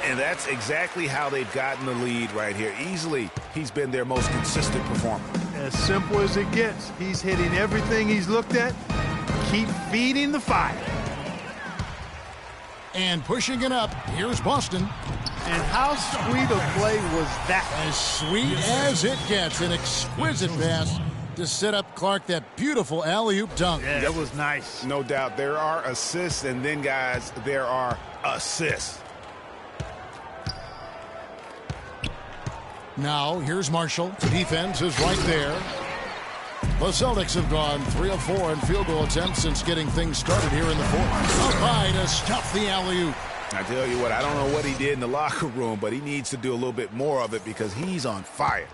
S4: And that's exactly how they've gotten the lead right here. Easily, he's been their most consistent performer.
S3: As simple as it gets. He's hitting everything he's looked at. Keep feeding the fire.
S2: And pushing it up, here's Boston.
S3: And how sweet a play was that?
S2: As sweet as it gets. An exquisite pass to set up Clark, that beautiful alley-oop dunk.
S3: Yeah, that was nice.
S4: No doubt. There are assists, and then, guys, there are assists.
S2: Now, here's Marshall. The defense is right there. The Celtics have gone 3 of 4 in field goal attempts since getting things started here in the 4th. Up high to stuff the alley-oop.
S4: I tell you what, I don't know what he did in the locker room, but he needs to do a little bit more of it because he's on fire.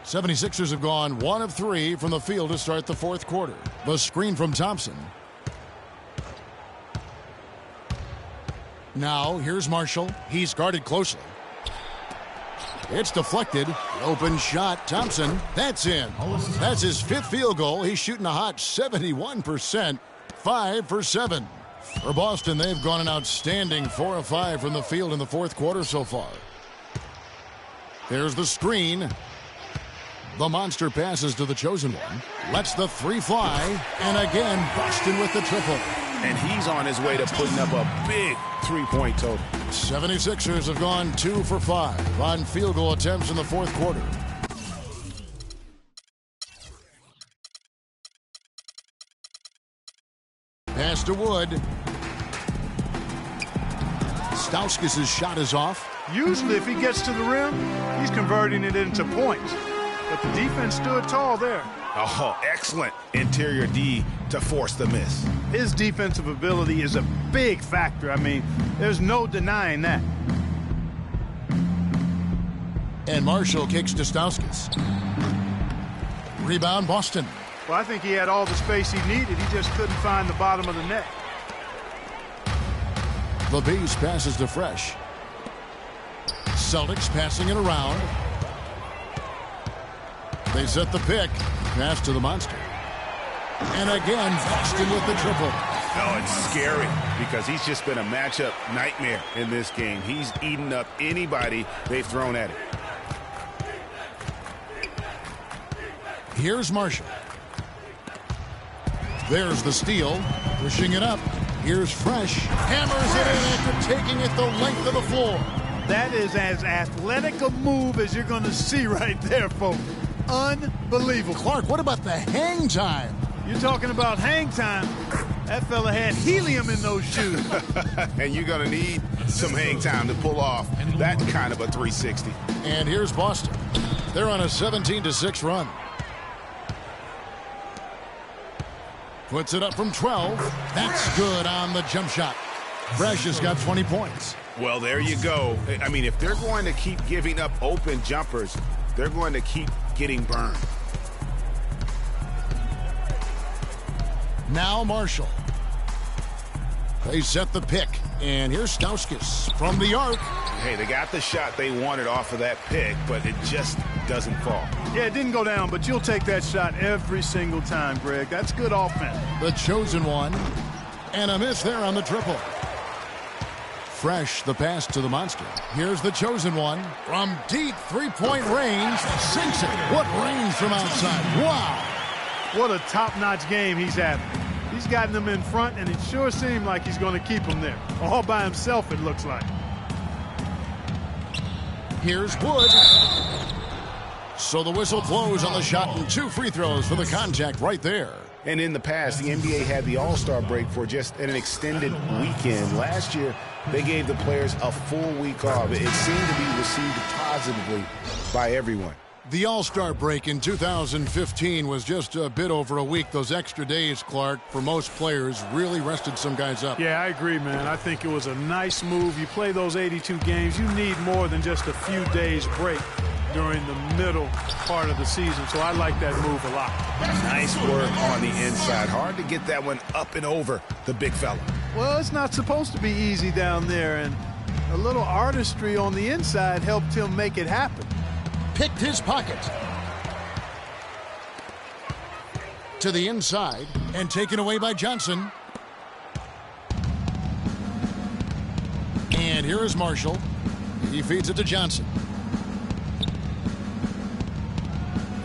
S2: 76ers have gone 1 of 3 from the field to start the 4th quarter. The screen from Thompson. Now, here's Marshall. He's guarded closely. It's deflected. Open shot. Thompson. That's in. That's his 5th field goal. He's shooting a hot 71%. 5 for 7. For Boston, they've gone an outstanding 4 of 5 from the field in the 4th quarter so far. There's the screen. The monster passes to the chosen one. Lets the three fly. And again, Boston with the triple.
S4: And he's on his way to putting up a big three-point total.
S2: 76ers have gone 2 for 5 on field goal attempts in the fourth quarter. Pass to Wood. Stauskas' shot is off.
S3: Usually if he gets to the rim, he's converting it into points. But the defense stood tall there.
S4: Oh, excellent interior D to force the miss.
S3: His defensive ability is a big factor. I mean, there's no denying that.
S2: And Marshall kicks to Stauskas. Rebound, Boston.
S3: Well, I think he had all the space he needed. He just couldn't find the bottom of the net.
S2: The Bees passes to Fresh. Celtics passing it around. They set the pick. Pass to the monster. And again, Boston with the triple.
S4: Oh, it's scary because he's just been a matchup nightmare in this game. He's eaten up anybody they've thrown at him.
S2: Here's Marshall. There's the steal. Pushing it up. Here's Fresh. Hammers it in after taking it the length of the floor.
S3: That is as athletic a move as you're going to see right there, folks. Unbelievable.
S2: Clark, what about the hang time?
S3: You're talking about hang time. That fella had helium in those shoes.
S4: And you're going to need some hang time to pull off that kind of a 360.
S2: And here's Boston. They're on a 17-6 run. Puts it up from 12. That's good on the jump shot. Fresh has got 20 points.
S4: Well, there you go. I mean, if they're going to keep giving up open jumpers, they're going to keep getting burned.
S2: Now Marshall. They set the pick. And here's Stauskas from the arc.
S4: Hey, they got the shot they wanted off of that pick, but it just doesn't fall.
S3: Yeah, it didn't go down, but you'll take that shot every single time, Greg. That's good offense.
S2: The chosen one. And a miss there on the triple. Fresh, the pass to the monster. Here's the chosen one. From deep three-point range, sinks it. What range from outside. Wow.
S3: What a top-notch game he's having. He's gotten them in front, and it sure seemed like he's going to keep them there. All by himself, it looks like.
S2: Here's Wood. So the whistle blows on the shot and 2 free throws for the contact right there.
S4: And in the past, the NBA had the All-Star break for just an extended weekend. Last year, they gave the players a full week off. It seemed to be received positively by everyone.
S2: The All-Star break in 2015 was just a bit over a week. Those extra days, Clark, for most players, really rested some guys up.
S3: Yeah, I agree, man. I think it was a nice move. You play those 82 games, you need more than just a few days break during the middle part of the season. So I like that move a lot.
S4: Nice work on the inside. Hard to get that one up and over the big fella.
S3: Well, it's not supposed to be easy down there, and a little artistry on the inside helped him make it happen.
S2: Picked his pocket. To the inside and taken away by Johnson. And here is Marshall. He feeds it to Johnson.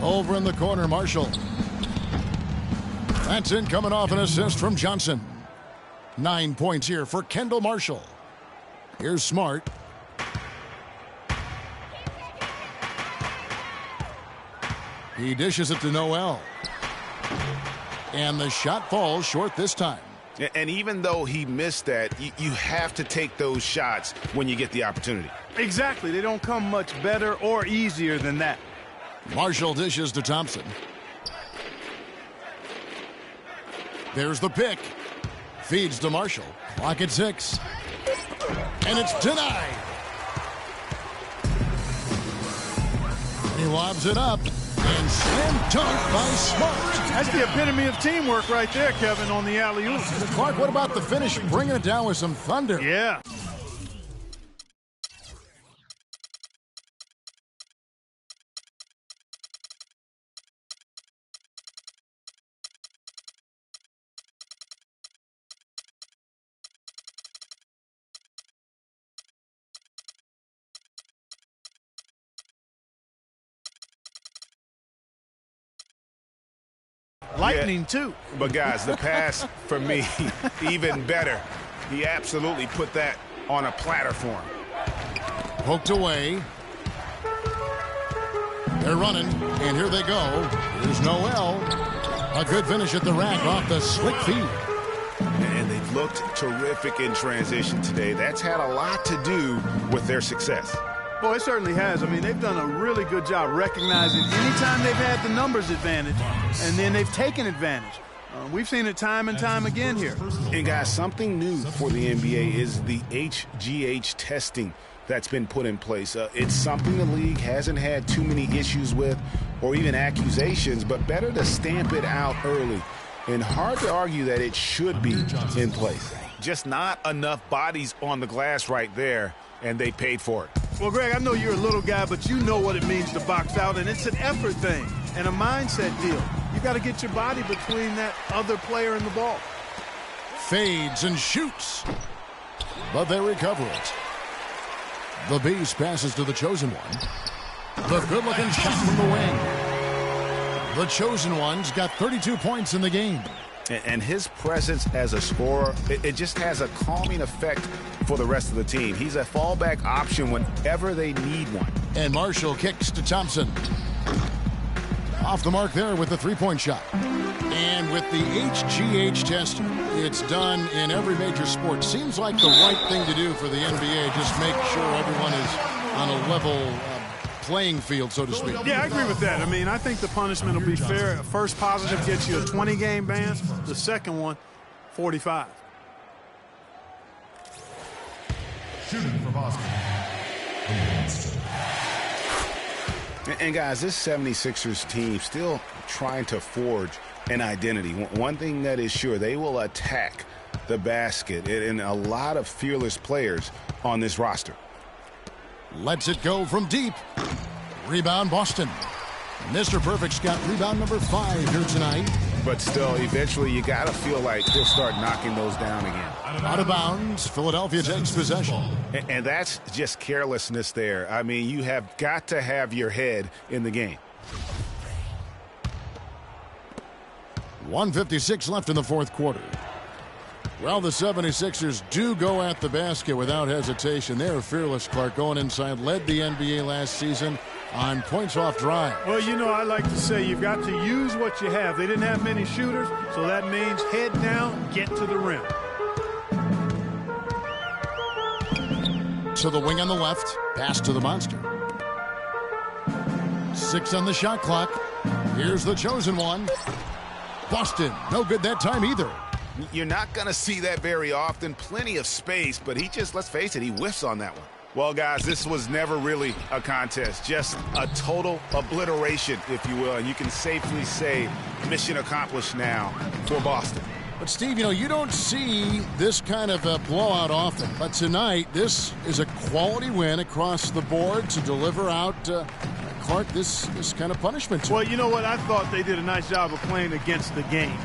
S2: Over in the corner, Marshall. That's in, coming off an assist from Johnson. 9 points here for Kendall Marshall. Here's Smart. He dishes it to Noel. And the shot falls short this time.
S4: And even though he missed that, you have to take those shots when you get the opportunity.
S3: Exactly. They don't come much better or easier than that.
S2: Marshall dishes to Thompson. There's the pick. Feeds to Marshall. Clock at 6. And it's denied. He lobs it up. And slam dunk by Smart.
S3: That's the epitome of teamwork right there, Kevin, on the alley-oop.
S2: Clark, what about the finish? Bringing it down with some thunder.
S3: Yeah. lightning, too.
S4: But, guys, the pass, for me, even better. He absolutely put that on a platter for him.
S2: Poked away. They're running, and here they go. Here's Noel. A good finish at the rack off the slick feed.
S4: And they've looked terrific in transition today. That's had a lot to do with their success.
S3: Well, it certainly has. I mean, they've done a really good job recognizing anytime they've had the numbers advantage, and then they've taken advantage. We've seen it time and time again here.
S4: And, guys, something new for the NBA is the HGH testing that's been put in place. It's something the league hasn't had too many issues with or even accusations, but better to stamp it out early. And hard to argue that it should be in place. Just not enough bodies on the glass right there, and they paid for it.
S3: Well, Greg, I know you're a little guy, but you know what it means to box out, and it's an effort thing and a mindset deal. You got to get your body between that other player and the ball.
S2: Fades and shoots, but they recover it. The Beast passes to the Chosen One. The good-looking shot from the wing. The Chosen One's got 32 points in the game.
S4: And his presence as a scorer, it just has a calming effect for the rest of the team. He's a fallback option whenever they need one.
S2: And Marshall kicks to Thompson. Off the mark there with the three-point shot. And with the HGH tester, it's done in every major sport. Seems like the right thing to do for the NBA. Just make sure everyone is on a level playing field, so to speak.
S3: Yeah, I agree with that. I mean, I think the punishment will be fair. First positive gets you a 20-game ban. The second one, 45.
S1: Shooting for Boston.
S4: And, guys, this 76ers team still trying to forge an identity. One thing that is sure, they will attack the basket, and a lot of fearless players on this roster.
S2: Lets it go from deep. Rebound, Boston. Mr. Perfect's got rebound number 5 here tonight.
S4: But still, eventually, you got to feel like they'll start knocking those down again.
S2: Out of bounds, Philadelphia takes possession.
S4: And that's just carelessness there. I mean, you have got to have your head in the game.
S2: 1:56 left in the fourth quarter. Well, the 76ers do go at the basket without hesitation. They're fearless, Clark, going inside. Led the NBA last season on points off drive.
S3: Well, you know, I like to say you've got to use what you have. They didn't have many shooters, so that means head down, get to the rim.
S2: To the wing on the left, pass to the monster. 6 on the shot clock. Here's the Chosen One. Boston, no good that time either.
S4: You're not going to see that very often. Plenty of space, but he just, let's face it, he whiffs on that one. Well, guys, this was never really a contest. Just a total obliteration, if you will. And you can safely say mission accomplished now for Boston.
S2: But, Steve, you know, you don't see this kind of a blowout often. But tonight, this is a quality win across the board to deliver out, Clark, this kind of punishment.
S3: Well, you know what? I thought they did a nice job of playing against the game.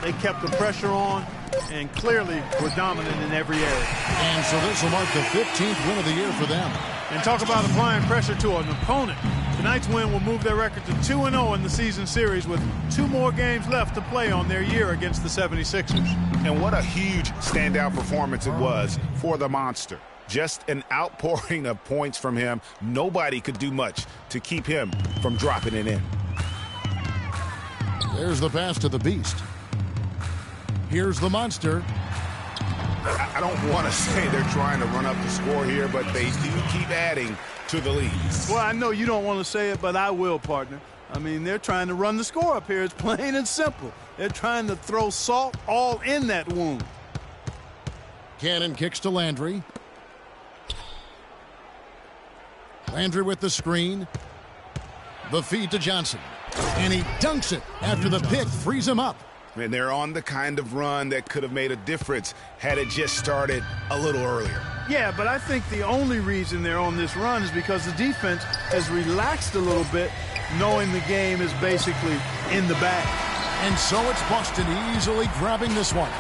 S3: They kept the pressure on and clearly were dominant in every area.
S2: And so this will mark the 15th win of the year for them.
S3: And talk about applying pressure to an opponent. Tonight's win will move their record to 2-0 in the season series with 2 more games left to play on their year against the 76ers.
S4: And what a huge standout performance it was for the Monster. Just an outpouring of points from him. Nobody could do much to keep him from dropping it in.
S2: There's the pass to the Beast. Here's the Monster.
S4: I don't want to say they're trying to run up the score here, but they do keep adding to the lead.
S3: Well, I know you don't want to say it, but I will, partner. I mean, they're trying to run the score up here. It's plain and simple. They're trying to throw salt all in that wound.
S2: Cannon kicks to Landry. Landry with the screen. The feed to Johnson. And he dunks it after the pick frees him up.
S4: And they're on the kind of run that could have made a difference had it just started a little earlier.
S3: Yeah, but I think the only reason they're on this run is because the defense has relaxed a little bit, knowing the game is basically in the bag.
S2: And so it's Boston easily grabbing this one.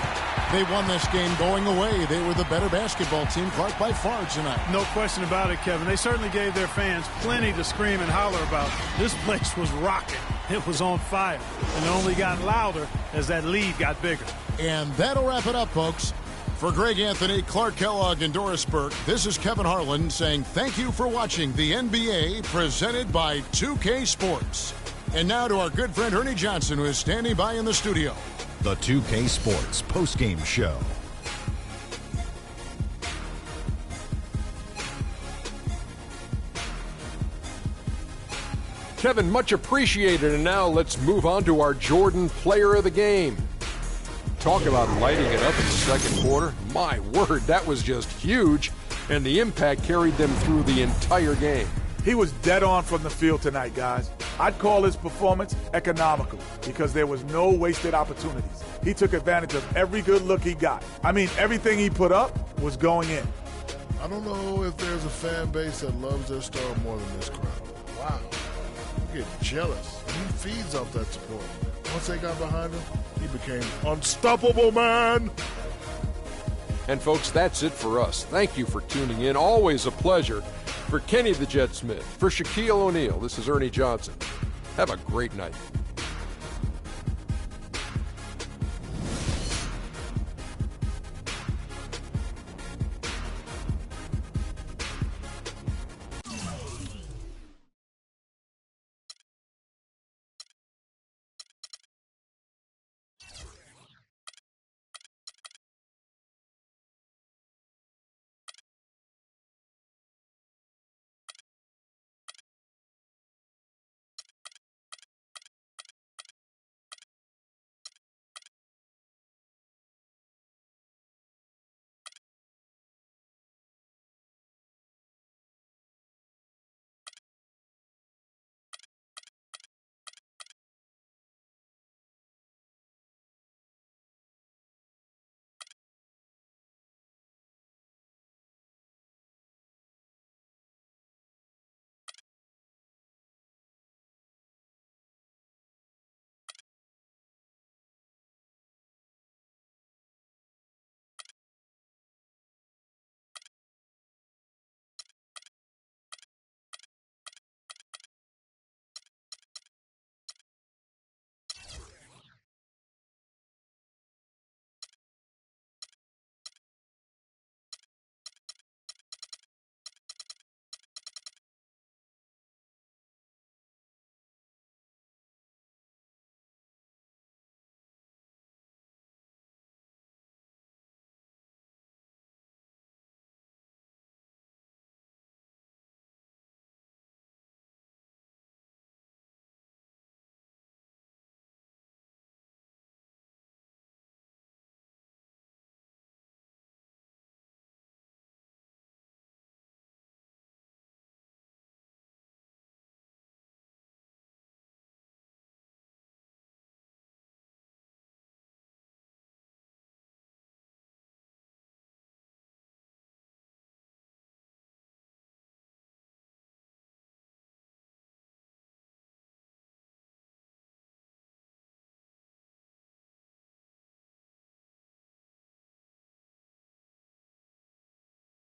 S2: They won this game going away. They were the better basketball team, Clark, by far tonight.
S3: No question about it, Kevin. They certainly gave their fans plenty to scream and holler about. This place was rocking. It was on fire, and it only got louder as that lead got bigger.
S2: And that'll wrap it up, folks. For Greg Anthony, Clark Kellogg, and Doris Burke, this is Kevin Harlan saying thank you for watching the NBA presented by 2K Sports. And now to our good friend Ernie Johnson, who is standing by in the studio.
S7: The 2K Sports postgame show.
S8: Kevin, much appreciated. And now let's move on to our Jordan Player of the Game. Talk about lighting it up in the second quarter. My word, that was just huge. And the impact carried them through the entire game.
S9: He was dead on from the field tonight, guys. I'd call his performance economical because there was no wasted opportunities. He took advantage of every good look he got. I mean, everything he put up was going in.
S10: I don't know if there's a fan base that loves their star more than this crowd. Wow. You get jealous. He feeds off that support. Once they got behind him, he became unstoppable, man.
S8: And folks, that's it for us. Thank you for tuning in. Always a pleasure. For Kenny the Jet Smith, for Shaquille O'Neal, this is Ernie Johnson. Have a great night.